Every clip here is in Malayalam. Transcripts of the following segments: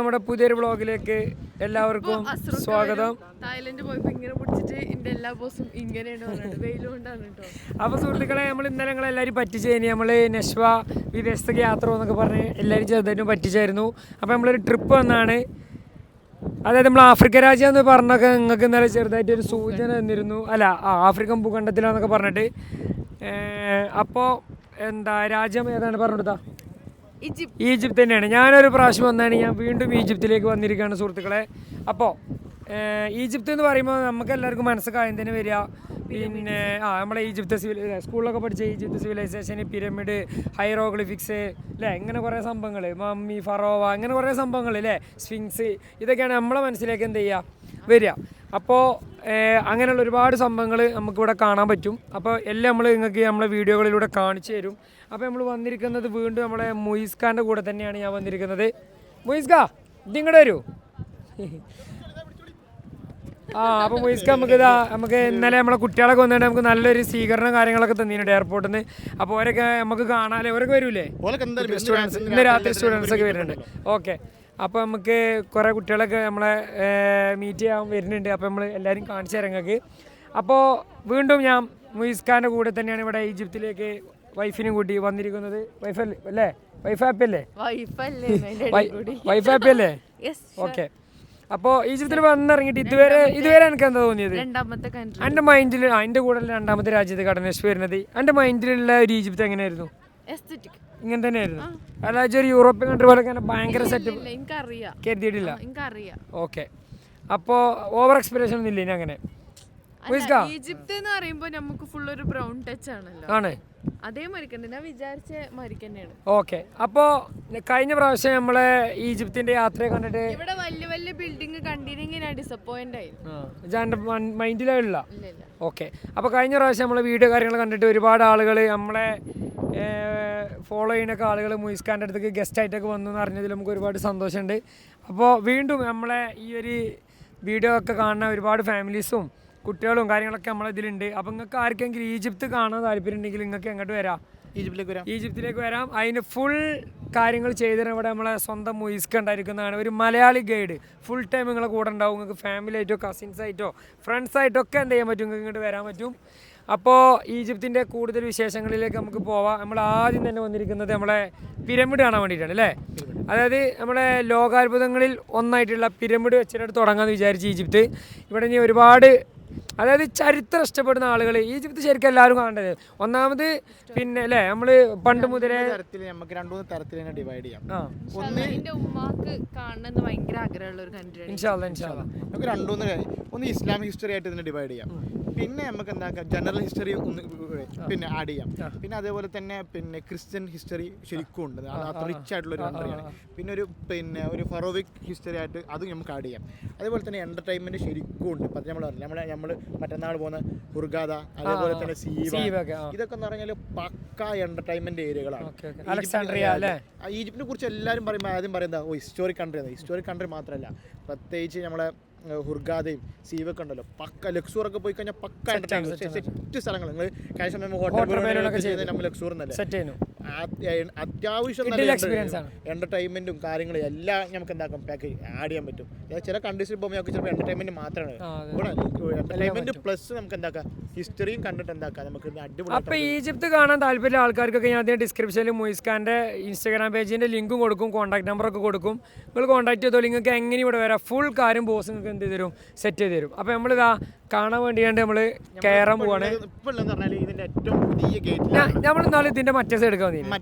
നമ്മുടെ പുതിയൊരു വ്ളോഗിലേക്ക് എല്ലാവർക്കും സ്വാഗതം. തായ്ലൻഡ് പോയപ്പോ ഇങ്ങനെ പിടിച്ചിട്ട് എന്റെ എല്ലാ ബോസും ഇങ്ങനെയാണ് വെയിലുകൊണ്ടാണ് കേട്ടോ. അപ്പോൾ സുഹൃത്തുക്കളെ, നമ്മൾ ഇന്നലെ എല്ലാവരും പറ്റിച്ചു കഴിഞ്ഞാൽ നമ്മൾ നഷ്വ വിദേശത്തേക്ക് യാത്ര എന്നൊക്കെ പറഞ്ഞ് എല്ലാവരും ചെറുതായിട്ടും പറ്റിച്ചായിരുന്നു. അപ്പോൾ നമ്മളൊരു ട്രിപ്പ് വന്നാണ്, അതായത് നമ്മൾ ആഫ്രിക്ക രാജ്യം എന്ന് പറഞ്ഞൊക്കെ നിങ്ങൾക്ക് ഇന്നലെ ചെറുതായിട്ടൊരു സൂചന തന്നിരുന്നു. അല്ല, ആഫ്രിക്കൻ ഭൂഖണ്ഡത്തിലാന്നൊക്കെ പറഞ്ഞിട്ട്. അപ്പോൾ എന്താ രാജ്യം ഏതാണ് പറഞ്ഞെടുത്താ? ഈജിപ്ത് തന്നെയാണ്. ഞാനൊരു പ്രാവശ്യം വന്നാണ്, ഞാൻ വീണ്ടും ഈജിപ്തിലേക്ക് വന്നിരിക്കുകയാണ് സുഹൃത്തുക്കളെ. അപ്പോൾ ഈജിപ്ത് എന്ന് പറയുമ്പോൾ നമുക്ക് എല്ലാവർക്കും മനസ്സിൽ കാര്യം തന്നെ വരിക പിന്നെ നമ്മളെ ഈജിപ്ത് സ്കൂളിലൊക്കെ പഠിച്ച ഈജിപ്ത് സിവിലൈസേഷൻ, പിരമിഡ്, ഹൈറോഗ്ലിഫിക്സ് അല്ലേ, ഇങ്ങനെ കുറേ സംഭവങ്ങൾ, മമ്മി, ഫറോവ, ഇങ്ങനെ കുറേ സംഭവങ്ങൾ അല്ലേ, സ്ഫിങ്സ്, ഇതൊക്കെയാണ് നമ്മളെ മനസ്സിലേക്ക് എന്ത് ചെയ്യുക വരിക. അപ്പോൾ അങ്ങനെയുള്ള ഒരുപാട് സംഭവങ്ങൾ നമുക്കിവിടെ കാണാൻ പറ്റും. അപ്പോൾ എല്ലാം നമ്മൾ നിങ്ങൾക്ക് നമ്മളെ വീഡിയോകളിലൂടെ കാണിച്ചു തരും. അപ്പോൾ നമ്മൾ വന്നിരിക്കുന്നത് വീണ്ടും നമ്മളെ മുയിസ് ഖാൻ്റെ കൂടെ തന്നെയാണ് ഞാൻ വന്നിരിക്കുന്നത്. മുയിസ് ഖാ, ഇതിങ്ങോട്ട് വരൂ. അപ്പോൾ മുയിസ് ഖാ നമുക്ക് ഇന്നലെ നമ്മളെ കുട്ടികളൊക്കെ വന്നിട്ട് നമുക്ക് നല്ലൊരു സ്വീകരണം കാര്യങ്ങളൊക്കെ തന്നിട്ടുണ്ട് എയർപോർട്ടിൽ നിന്ന്. അപ്പോൾ അവരൊക്കെ നമുക്ക് കാണാമല്ലേ, അവരൊക്കെ വരൂലേ സ്റ്റുഡൻസ്? ഇന്ന് രാത്രി സ്റ്റുഡൻസ് ഒക്കെ വരുന്നുണ്ട്. ഓക്കെ, അപ്പോൾ നമുക്ക് കുറേ കുട്ടികളൊക്കെ നമ്മളെ മീറ്റ് ചെയ്യാൻ വരുന്നുണ്ട്. അപ്പോൾ നമ്മൾ എല്ലാവരും കാണിച്ചു തരാം നിങ്ങൾക്ക്. അപ്പോൾ വീണ്ടും ഞാൻ മുയിസ് ഖാൻ്റെ കൂടെ തന്നെയാണ് ഇവിടെ ഈജിപ്തിലേക്ക് വൈഫിനും കൂട്ടി വന്നിരിക്കുന്നത്. വൈഫല്ലേ അല്ലേ? വൈഫ് ഹാപ്പി അല്ലേ? വൈഫ് ഹാപ്പി അല്ലേ? ഓക്കെ. അപ്പോൾ ഈജിപ്തിൽ വന്നിറങ്ങിയിട്ട് ഇതുവരെ എനിക്ക് എന്താ തോന്നിയത്? എൻ്റെ മൈൻഡിൽ അതിൻ്റെ കൂടെ രണ്ടാമത്തെ രാജ്യത്ത് കടനേഷ് വരുന്നത്, എൻ്റെ മൈൻഡിലുള്ള ഒരു ഈജിപ്ത് എങ്ങനെയായിരുന്നു? ഇങ്ങനെ തന്നെയായിരുന്നു. അല്ല, ഒരു യൂറോപ്യൻ കൺട്രി പോലെ ഭയങ്കര സെറ്റ് കരുതിയിട്ടില്ല. ഓക്കെ, അപ്പോൾ ഓവർ എക്സ്പെക്ടേഷൻ ഒന്നും ഇല്ല ഇനി അങ്ങനെ. ഈജിപ്ത് എന്ന് പറയുമ്പോൾ നമുക്ക് ഫുൾ ഒരു ബ്രൗൺ ടച്ച് ആണല്ലോ. ആണ്, അതേ മരിക്കണ്ട, ഞാൻ വിചാരിച്ച മരിക്കന്നെയാണ്. ഓക്കെ, അപ്പോൾ കഴിഞ്ഞ പ്രാവശ്യം നമ്മളെ ഈജിപ്തിന്റെ യാത്രയെ കണ്ടിട്ട് ഇവിടെ വലിയ വലിയ ബിൽഡിംഗ് കണ്ടിരുന്നെങ്കിൽ ഞാൻ ഡിസപ്പോയിന്റ് ആയി. മൈൻഡിലുള്ള. ഓക്കെ, അപ്പോൾ കഴിഞ്ഞ പ്രാവശ്യം നമ്മളെ വീഡിയോ കാര്യങ്ങൾ കണ്ടിട്ട് ഒരുപാട് ആളുകൾ നമ്മളെ ഫോളോ ചെയ്യുന്നൊക്കെ ആളുകൾ മുയിസ് ഖാൻ്റെ അടുത്തേക്ക് ഗസ്റ്റ് ആയിട്ടൊക്കെ വന്നു എന്ന് അറിഞ്ഞതിൽ നമുക്ക് ഒരുപാട് സന്തോഷമുണ്ട്. അപ്പോൾ വീണ്ടും നമ്മളെ ഈ ഒരു വീഡിയോ ഒക്കെ കാണുന്ന ഒരുപാട് ഫാമിലീസും കുട്ടികളും കാര്യങ്ങളൊക്കെ നമ്മളിതിലുണ്ട്. അപ്പോൾ നിങ്ങൾക്ക് ആർക്കെങ്കിലും ഈജിപ്ത് കാണാൻ താല്പര്യം ഉണ്ടെങ്കിൽ നിങ്ങൾക്ക് എങ്ങോട്ട് വരാം? ഈജിപ്തിലേക്ക് വരാം. അതിന് ഫുൾ കാര്യങ്ങൾ ചെയ്തിട്ട് ഇവിടെ നമ്മളെ സ്വന്തം മുയിസ് ഖാ ഉണ്ടായിരിക്കുന്നതാണ്. ഒരു മലയാളി ഗൈഡ് ഫുൾ ടൈം നിങ്ങളെ കൂടെ ഉണ്ടാവും. നിങ്ങൾക്ക് ഫാമിലി ആയിട്ടോ കസിൻസ് ആയിട്ടോ ഫ്രണ്ട്സ് ആയിട്ടോ ഒക്കെ എന്ത് ചെയ്യാൻ പറ്റും, നിങ്ങൾക്ക് ഇങ്ങോട്ട് വരാൻ പറ്റും. അപ്പോൾ ഈജിപ്തിൻ്റെ കൂടുതൽ വിശേഷങ്ങളിലേക്ക് നമുക്ക് പോവാം. നമ്മൾ ആദ്യം തന്നെ വന്നിരിക്കുന്നത് നമ്മളെ പിരമിഡ് കാണാൻ വേണ്ടിയിട്ടാണ് അല്ലേ. അതായത് നമ്മുടെ ലോകാത്ഭുതങ്ങളിൽ ഒന്നായിട്ടുള്ള പിരമിഡ് വെച്ചിട്ട് തുടങ്ങാമെന്ന് വിചാരിച്ച് ഈജിപ്ത്. ഇവിടെ ഇനി ഒരുപാട്, അതായത് ചരിത്രം ഇഷ്ടപ്പെടുന്ന ആളുകൾ ഈജിപ്ത് ശരിക്കും എല്ലാവരും കാണേണ്ടത്. ഒന്നാമത് പിന്നെ അല്ലേ, നമ്മൾ പണ്ട് മുതലേ നമുക്ക് 2-3 തരത്തിൽ ഡിവൈഡ് ചെയ്യാം. ഇൻഷാ അല്ലാഹ് നമുക്ക് ഒന്ന് ഇസ്ലാമിക് ഹിസ്റ്ററി ആയിട്ട് ഇതിനെ ഡിവൈഡ് ചെയ്യാം. പിന്നെ നമുക്ക് എന്താക്കാം, ജനറൽ ഹിസ്റ്ററി ഒന്ന് പിന്നെ ആഡ് ചെയ്യാം. പിന്നെ അതേപോലെ തന്നെ പിന്നെ ക്രിസ്ത്യൻ ഹിസ്റ്ററി ശരിക്കും ഉണ്ട്, അത് റിച്ച് ആയിട്ടുള്ള ഒരു കൺട്രിയാണ്. പിന്നെ ഒരു ഫറോവിക് ഹിസ്റ്ററി ആയിട്ട് അത് നമുക്ക് ആഡ് ചെയ്യാം. അതേപോലെ തന്നെ എൻ്റർടൈൻമെൻറ്റ് ശരിക്കും ഉണ്ട്. ഇപ്പം നമ്മൾ മറ്റന്നാൾ പോകുന്ന ഹുർഗാദ, അതേപോലെ തന്നെ സീവ, ഇതൊക്കെ എന്ന് പറഞ്ഞാൽ പക്ക എൻ്റർടൈൻമെൻറ്റ് ഏരിയകളാണ്. ഈജിപ്തിനെ കുറിച്ച് എല്ലാവരും പറയുമ്പോൾ ആദ്യം പറയുന്നത് ഹിസ്റ്റോറിക് കൺട്രിയാണ്. ഹിസ്റ്റോറിക് കൺട്രി മാത്രമല്ല, പ്രത്യേകിച്ച് നമ്മളെ ഹുർഗാദയും സീവൊക്കെ ഉണ്ടല്ലോ, പക്ക ലക്സൂറൊക്കെ പോയി കഴിഞ്ഞാൽ പക്ക സെറ്റ് സ്ഥലങ്ങൾ. നിങ്ങൾ കഴിഞ്ഞ ഹോട്ടൽ നമ്മൾ ലക്സൂർ എന്നല്ലേ, അത്യാവശ്യം എന്റർടൈൻമെന്റും കാര്യങ്ങളും എല്ലാം നമുക്ക് എന്താക്കാം പാക്കേജ് ആഡ് ചെയ്യാൻ പറ്റും. ചില കൺട്രീസിൽ പോകുമ്പോൾ നമുക്ക് ചിലപ്പോൾ എന്റർടൈൻമെന്റ് മാത്രമാണ് ഇവിടെ, എന്റർടൈൻമെന്റ് പ്ലസ് നമുക്ക് എന്താക്കാം ഹിസ്റ്ററിയും കണ്ടിട്ട് എന്താക്കാം നമുക്ക് അടിപൊളി. അപ്പോൾ ഈജിപ്ത് കാണാൻ താല്പര്യമുള്ള ആൾക്കാർക്കൊക്കെ ഞാൻ അതിൻ്റെ ഡിസ്ക്രിപ്ഷനിൽ മുയിസ് ഖാൻ്റെ ഇൻസ്റ്റാഗ്രാം പേജിൻ്റെ ലിങ്കും കൊടുക്കും, കോൺടാക്ട് നമ്പറൊക്കെ കൊടുക്കും. നിങ്ങൾ കോൺടാക്ട് ചെയ്തോ, നിങ്ങൾക്ക് എങ്ങനെ ഇവിടെ വരാം, ഫുൾ കാര്യം ബോസ് നിങ്ങൾക്ക് എന്ത് ചെയ്ത് തരും, സെറ്റ് ചെയ്ത് തരും. അപ്പോൾ നമ്മളിതാ കാണാൻ വേണ്ടിയാണ്ട് നമ്മൾ കയറാൻ പോവാണ്. നമ്മൾ നാളെ ഇതിന്റെ മറ്റേ സൈഡ് എടുക്കാൻ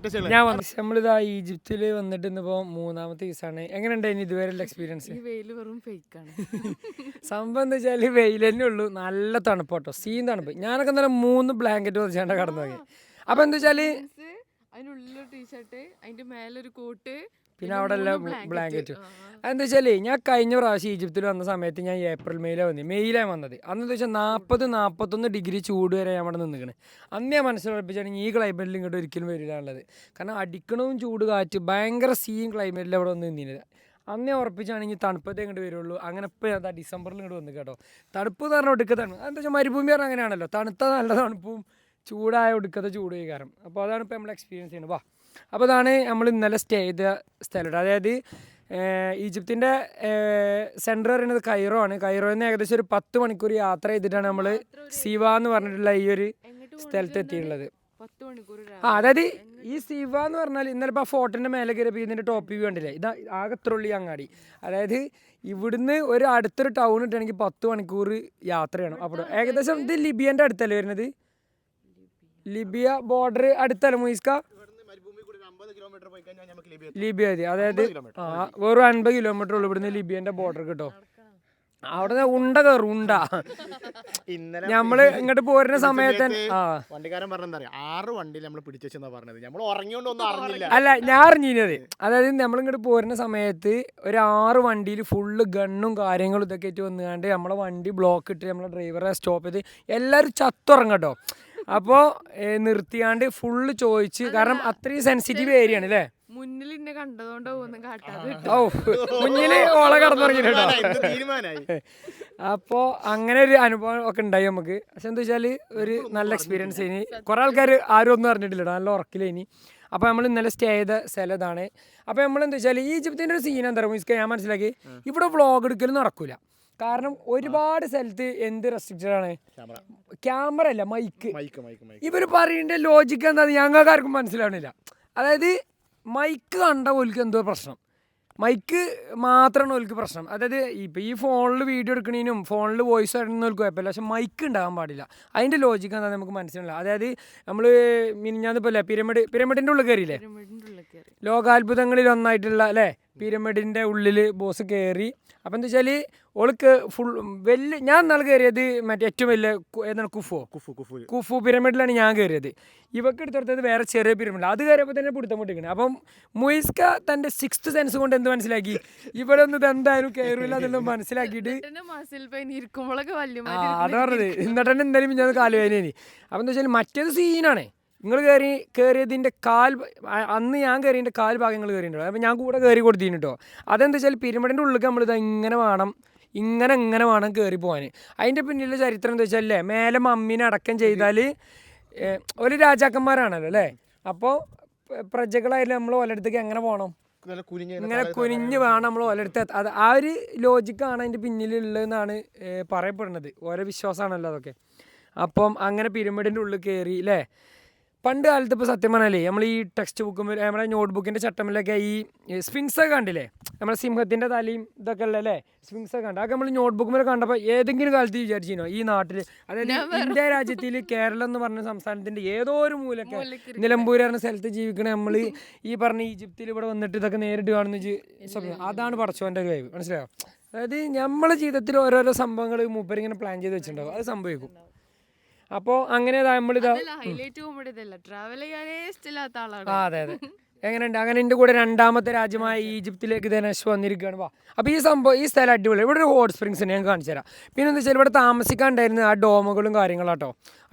ഞാൻ വന്നു. നമ്മളിതാ ഈജിപ്തിൽ വന്നിട്ട് ഇന്നിപ്പോൾ 3ാമത്തെ ദിവസമാണ്. എങ്ങനെയുണ്ടായിരുന്നു ഇതുവരെയുള്ള എക്സ്പീരിയൻസ്? സംഭവം എന്താ വെച്ചാൽ വെയിൽ തന്നെ ഉള്ളൂ, നല്ല തണുപ്പ് കേട്ടോ, സീൻ തണുപ്പ്. ഞാനൊക്കെ ഇന്നലെ 3 ബ്ലാങ്കറ്റ് വെച്ചാണ്ട് കടന്നു പോയി. അപ്പോൾ എന്താ വെച്ചാൽ അതിനുള്ളിൽ ടീഷർട്ട്, അതിന്റെ മേലൊരു കോട്ട്, പിന്നെ അവിടെ എല്ലാം ബ്ലാങ്കറ്റ്. എന്താ വെച്ചാൽ ഞാൻ കഴിഞ്ഞ പ്രാവശ്യം ഈജിപ്തിൽ വന്ന സമയത്ത് ഞാൻ ഏപ്രിൽ മെയിലാണ് വന്നത്. അന്നെന്താ വെച്ചാൽ 40-41 ഡിഗ്രി ചൂട് വരെ ഞാൻ അവിടെ നിന്നിക്കണ്. അന്ന് ഞാൻ മനസ്സിലുറപ്പിച്ചാണെങ്കിൽ ഈ ക്ലൈമറ്റിൽ ഇങ്ങോട്ട് ഒരിക്കലും വരില്ലാന്നുള്ളത്. കാരണം അടിക്കണവും ചൂട് കാറ്റ് ഭയങ്കര സീൻ ക്ലൈമറ്റിൽ അവിടെ വന്ന് നിന്നിരുന്നത്. അന്ന് ഞാൻ ഉറപ്പിച്ചാണെങ്കിൽ തണുപ്പത്തേ ഇങ്ങോട്ട് വരുള്ളൂ. അങ്ങനെ ഇപ്പോൾ ഞാൻ ഡിസംബറിൽ ഇങ്ങോട്ട് വന്ന് കേട്ടോ. തണുപ്പ് എന്ന് പറഞ്ഞാൽ ഒടുക്കത്തെ തണുപ്പ്. എന്താ വെച്ചാൽ മരുഭൂമി പറഞ്ഞാൽ അങ്ങനെയാണല്ലോ, തണുത്ത നല്ല തണുപ്പും ചൂടായ ഒടുക്കത്തെ ചൂട് കാരണം. അപ്പോൾ അതാണ് ഇപ്പോൾ നമ്മൾ എക്സ്പീരിയൻസ് ചെയ്യുന്നത്. അപ്പോൾ അതാണ് നമ്മൾ ഇന്നലെ സ്റ്റേ ചെയ്ത സ്ഥലം. അതായത് ഈജിപ്തിൻ്റെ സെൻറ്റർ പറയുന്നത് കൈറോ ആണ്. കൈറോയിൽ നിന്ന് ഏകദേശം ഒരു 10 മണിക്കൂർ യാത്ര ചെയ്തിട്ടാണ് നമ്മൾ സിവ എന്ന് പറഞ്ഞിട്ടുള്ള ഈ ഒരു സ്ഥലത്ത് എത്തിയിട്ടുള്ളത്. 10 മണിക്കൂർ അതായത് ഈ സിവ എന്ന് പറഞ്ഞാൽ ഇന്നലെ ഇപ്പോൾ ആ ഫോർട്ടിൻ്റെ മേലെ കയറിയപ്പോൾ ഇതിൻ്റെ ടോപ്പ് വ്യൂ കണ്ടില്ലേ, ഇതാ ആകെ ഇത്രയുള്ളൂ അങ്ങാടി. അതായത് ഇവിടുന്ന് ഒരു അടുത്തൊരു ടൗൺ ഇട്ടാണെങ്കിൽ 10 മണിക്കൂർ യാത്ര ചെയ്യണം. അപ്പോൾ ഏകദേശം ഇത് ലിബിയൻ്റെ അടുത്തല്ലേ വരുന്നത്? ലിബിയ ബോർഡർ അടുത്തല്ല മുയിസ്ക? ലിബിയ മതി. അതായത് വെറും 50 കിലോമീറ്റർ ഉള്ളു ഇവിടുന്ന് ലിബിയൻ്റെ ബോർഡർ കേട്ടോ. അവിടെ ഉണ്ട കയറും ഉണ്ട. നമ്മള് ഇങ്ങോട്ട് പോരുന്ന സമയത്ത് വണ്ടിക്കാരൻ പറഞ്ഞ 6 വണ്ടിയിൽ നമ്മൾ പിടിച്ചെന്നാ പറഞ്ഞത്. നമ്മൾ ഉറങ്ങിയോണ്ടൊന്നും അറിഞ്ഞില്ല. അല്ല, ഞാൻ അറിഞ്ഞത് അതായത് നമ്മളിങ്ങോട്ട് പോരുന്ന സമയത്ത് ഒരു 6 വണ്ടിയിൽ ഫുള്ള് ഗണ്ണും കാര്യങ്ങളും ഇതൊക്കെ ആയിട്ട് വന്നുകൊണ്ട് നമ്മളെ വണ്ടി ബ്ലോക്ക് ഇട്ട് നമ്മളെ ഡ്രൈവറെ സ്റ്റോപ്പ് ചെയ്ത് എല്ലാവരും ചത്തുറങ്ങട്ടോ. അപ്പോൾ നിർത്തിയാണ്ട് ഫുള്ള് ചോദിച്ച്, കാരണം അത്രയും സെൻസിറ്റീവ് ഏരിയ ആണ് അല്ലേ. മുന്നിൽ എന്നെ കണ്ടതുകൊണ്ടോ ഒന്നും കാട്ടാതെ ഓ മുന്നിൽ ഓളെ കടന്നുറങ്ങിട്ടോ. അപ്പോൾ അങ്ങനെ ഒരു അനുഭവം ഒക്കെ ഉണ്ടായി നമുക്ക്. പക്ഷെ എന്താ വെച്ചാൽ ഒരു നല്ല എക്സ്പീരിയൻസ് ഇനി കുറേ ആൾക്കാർ ആരും ഒന്നും അറിഞ്ഞിട്ടില്ല, നല്ല ഉറക്കിലേനി. അപ്പോൾ നമ്മൾ ഇന്നലെ സ്റ്റേ ചെയ്ത സ്ഥലം ഇതാണ്. അപ്പോൾ നമ്മളെന്താ വെച്ചാൽ ഈജിപ്തിൻ്റെ ഒരു സീൻ എന്താ പറയുക, ഞാൻ മനസ്സിലാക്കി ഇവിടെ വ്ളോഗ് എടുക്കൽ നടക്കില്ല. കാരണം ഒരുപാട് സ്ഥലത്ത് എന്ത് റെസ്ട്രിക്റ്റഡ് ആണ്, ക്യാമറ അല്ല മൈക്ക്. ഇവർ പറയേണ്ട ലോജിക്ക് എന്താ ഞങ്ങൾക്ക് ആർക്കും മനസ്സിലാവണില്ല. അതായത് മൈക്ക് കണ്ട ഓൽക്ക് എന്തോ പ്രശ്നം, മൈക്ക് മാത്രമാണ് ഓൽക്ക് പ്രശ്നം. അതായത് ഇപ്പോൾ ഈ ഫോണിൽ വീഡിയോ എടുക്കണേനും ഫോണിൽ വോയിസ് ഇടുന്നവർക്ക് കുഴപ്പമില്ല, പക്ഷെ മൈക്ക് ഉണ്ടാകാൻ പാടില്ല. അതിൻ്റെ ലോജിക്ക് എന്താ നമുക്ക് മനസ്സിലാവില്ല. അതായത് നമ്മൾ മിനിഞ്ഞാന്നിപ്പോൾ അല്ലേ പിരമിഡിൻ്റെ ഉള്ളിൽ കയറിയില്ലേ, ലോകാത്ഭുതങ്ങളിൽ ഒന്നായിട്ടുള്ള അല്ലേ പിരമിഡിൻ്റെ ഉള്ളിൽ ബോസ് കയറി. അപ്പം എന്താ വെച്ചാൽ ഓൾക്ക് ഫുൾ വലിയ, ഞാൻ നാളെ കയറിയത് മറ്റേ ഏറ്റവും വലിയ ഏതാണ് കുഫു പിരമിഡിലാണ് ഞാൻ കയറിയത്. ഇവക്ക് എടുത്തെടുത്തത് വേറെ ചെറിയ പിരമിഡ്, അത് കയറിയപ്പോൾ തന്നെ പിടുത്തം പൊട്ടിക്കണം. അപ്പം മുയിസ്ക തൻ്റെ 6th സെൻസ് കൊണ്ട് എന്ത് മനസ്സിലാക്കി, ഇവിടെ ഒന്നും ഇതെന്തായാലും കയറില്ല എന്നുള്ളത് മനസ്സിലാക്കിയിട്ട് അതാ പറഞ്ഞത്. എന്നിട്ട് തന്നെ എന്തായാലും ഞാൻ കാലുവേനേനി. അപ്പം എന്താ വെച്ചാൽ മറ്റേത് സീനാണ്. നിങ്ങൾ കയറിയതിൻ്റെ അന്ന് ഞാൻ കയറിയതിൻ്റെ കാൽ ഭാഗങ്ങൾ കയറിയിട്ടുണ്ടോ. അപ്പോൾ ഞാൻ കൂടെ കയറി കൊടുത്തിരുന്നു കേട്ടോ. അതെന്താ വെച്ചാൽ പിരമിഡിൻ്റെ ഉള്ളിൽ നമ്മളിത് ഇങ്ങനെ വേണം കയറി പോകാൻ. അതിൻ്റെ പിന്നിലെ ചരിത്രം എന്താ വെച്ചാൽ അല്ലേ, മേലെ മമ്മീനെ അടക്കം ചെയ്താൽ ഒരു രാജാക്കന്മാരാണല്ലോ അല്ലേ. അപ്പോൾ പ്രജകളായാലും നമ്മൾ ഓലടുത്തേക്ക് എങ്ങനെ പോകണം, ഇങ്ങനെ കുനിഞ്ഞ് വേണം നമ്മൾ ഓലടുത്ത്. അത് ആ ഒരു ലോജിക്കാണ് അതിൻ്റെ പിന്നിലുള്ളതെന്നാണ് പറയപ്പെടുന്നത്. ഓരോ വിശ്വാസമാണല്ലോ അതൊക്കെ. അപ്പം അങ്ങനെ പിരമിഡിൻ്റെ ഉള്ളിൽ കയറി അല്ലേ. പണ്ട് കാലത്ത് ഇപ്പോൾ സത്യം പറഞ്ഞാലേ നമ്മൾ ഈ ടെക്സ്റ്റ് ബുക്കും നമ്മുടെ നോട്ട് ബുക്കിൻ്റെ ചട്ടമിലൊക്കെ ഈ സ്ഫിങ്സൊക്കെ കണ്ടില്ലേ, നമ്മുടെ സിംഹത്തിൻ്റെ തലയും ഇതൊക്കെ ഉള്ളല്ലേ സ്ഫിങ്സൊക്കെ കണ്ട്. അതൊക്കെ നമ്മൾ നോട്ട് ബുക്കുമ്പോൾ കണ്ടപ്പോൾ ഏതെങ്കിലും കാലത്ത് വിചാരിച്ചിരുന്നോ ഈ നാട്ടിൽ, അതായത് ഇന്ത്യ രാജ്യത്തിൽ കേരളം എന്ന് പറഞ്ഞ സംസ്ഥാനത്തിൻ്റെ ഏതോ ഒരു മൂലൊക്കെ നിലമ്പൂർ പറഞ്ഞ സ്ഥലത്ത് ജീവിക്കണ നമ്മൾ ഈ പറഞ്ഞ ഈജിപ്തിൽ ഇവിടെ വന്നിട്ട് ഇതൊക്കെ നേരിട്ട് കാണുന്ന സ്വപ്നം, അതാണ് പടച്ചോൻ്റെ ഒരു വൈബ്. മനസ്സിലായോ? അതായത് നമ്മളെ ജീവിതത്തിൽ ഓരോരോ സംഭവങ്ങൾ മൂപ്പരിങ്ങനെ പ്ലാൻ ചെയ്ത് വെച്ചിട്ടുണ്ടാവും, അത് സംഭവിക്കും. അപ്പോൾ അങ്ങനെ നമ്മളിതാ അതെ എങ്ങനെയുണ്ട്. അങ്ങനെ എൻ്റെ കൂടെ 2ാമത്തെ രാജ്യമായ ഈജിപ്തിലേക്ക് ധനേഷ് വന്നിരിക്കുകയാണ്. വാ. അപ്പോൾ ഈ സ്ഥലം അടിപൊളി. ഇവിടെ ഒരു ഹോട്ട് സ്പ്രിങ്സ് ഞാൻ കാണിച്ചു തരാം. പിന്നെ എന്താ വെച്ചാൽ ഇവിടെ താമസിക്കാണ്ടായിരുന്ന ആ ഡോമുകളും കാര്യങ്ങളാട്ടോ,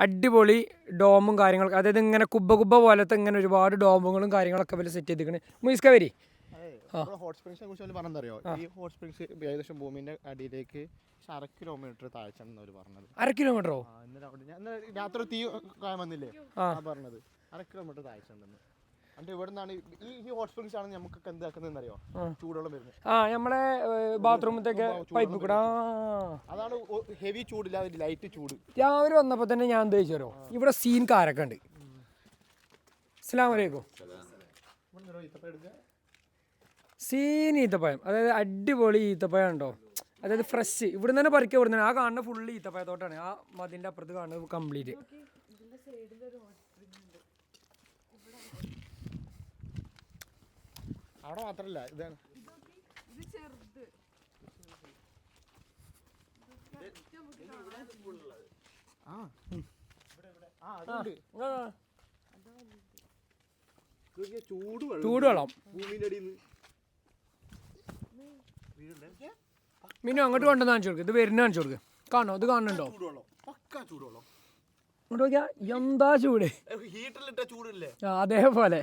അടിപൊളി ഡോമും കാര്യങ്ങളൊക്കെ. അതായത് ഇങ്ങനെ കുബ്ബ പോലത്തെ ഇങ്ങനെ ഒരുപാട് ഡോമുകളും കാര്യങ്ങളൊക്കെ പോലെ സെറ്റ് ചെയ്തിരിക്കണേ. മുയിസ്ക വരി. ഹോട്ട് സ്പ്രിങ്സിനെ കുറിച്ച് പറഞ്ഞറിയോ, ഈ ഹോട്ട് സ്പ്രിങ്സ് ഏകദേശം ഭൂമിന്റെ അടിയിലേക്ക് 1/2 കിലോമീറ്റർ താഴ്ചയാണെന്ന് പറഞ്ഞത്. 1/2 കിലോമീറ്ററോ? രാത്രി തീ വന്നില്ലേ പറഞ്ഞത് 1/2 കിലോമീറ്റർ താഴ്ചയുണ്ടെന്ന്. എന്നിട്ട് ഇവിടെ നിന്നാണ് ഈ ഹോട്ട് സ്പ്രിങ്സ് ആണ് നമുക്കൊക്കെ എന്താക്കുന്നത് അറിയോ, ചൂടുവെള്ളം വരുന്നത്. നമ്മളെ ബാത്റൂമത്തേക്ക് പൈപ്പ് കൂടെ. അതാണ് ഹെവി ചൂടില്ല, ലൈറ്റ് ചൂട്. രാവിലെ വന്നപ്പോൾ തന്നെ ഞാൻ എന്താ ചോദിച്ചോ, ഇവിടെ സീൻ കാരൊക്കെ ഉണ്ട്. അസ്സലാമു അലൈക്കും. സീൻ ഈത്തപ്പഴം, അതായത് അടിപൊളി ഈത്തപ്പഴം ഉണ്ടോ, അതായത് ഫ്രഷ് ഇവിടെ നിന്ന് തന്നെ പറിക്കുക. ഇവിടെ നിന്ന് ആ കാണുന്ന ഫുള്ള് ഈത്തപ്പഴത്തോട്ടാണ്. ആ മതിൻ്റെ അപ്പുറത്ത് കാണുന്നത് കംപ്ലീറ്റ്. അവിടെ മാത്രല്ല ഇതാണ് ചൂടുവെള്ളം. മിനു അങ്ങോട്ട് കൊണ്ടുവന്ന് കാണിച്ചു കൊടുക്കുക. ഇത് വരുന്ന കാണിച്ചു കൊടുക്കുക. കാണോ, ഇത് കാണുന്നുണ്ടോ? ഇങ്ങോട്ട് നോക്കിയാ എന്താ ചൂട്, അതേപോലെ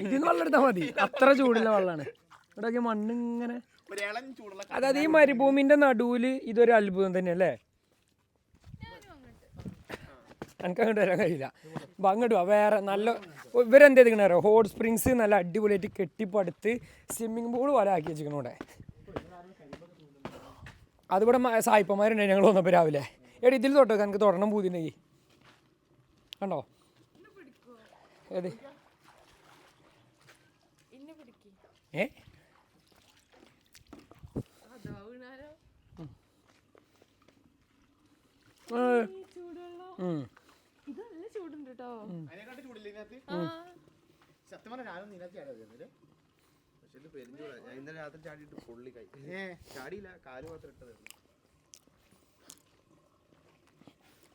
ഇതിന് വെള്ളം എടുത്താൽ മതി, അത്ര ചൂടുള്ള വെള്ളമാണ്. ഇവിടെ നോക്കിയാൽ മണ്ണിങ്ങനെ. അതായത് ഈ മരുഭൂമിന്റെ നടുവിൽ ഇതൊരു അത്ഭുതം തന്നെയല്ലേ. എനിക്ക് അങ്ങോട്ട് വരാൻ കഴിയില്ല. അപ്പം അങ്ങോട്ട് വാ. വേറെ നല്ല ഇവരെന്ത് ചെയ്തിരിക്കണോ ഹോട്ട് സ്പ്രിങ്സ് നല്ല അടിപൊളിയായിട്ട് കെട്ടിപ്പടുത്ത് സ്വിമ്മിങ് പൂൾ പോലെ ആക്കി വെച്ചിരിക്കണം ഇവിടെ. അതിവിടെ സായിപ്പന്മാരുണ്ടായി ഞങ്ങൾ വന്നപ്പോൾ രാവിലെ. എടി ഇതിൽ തൊട്ടോ എനിക്ക് തൊടണം പൂതിണ്ടെങ്കിൽ കണ്ടോ ഏത് ഏ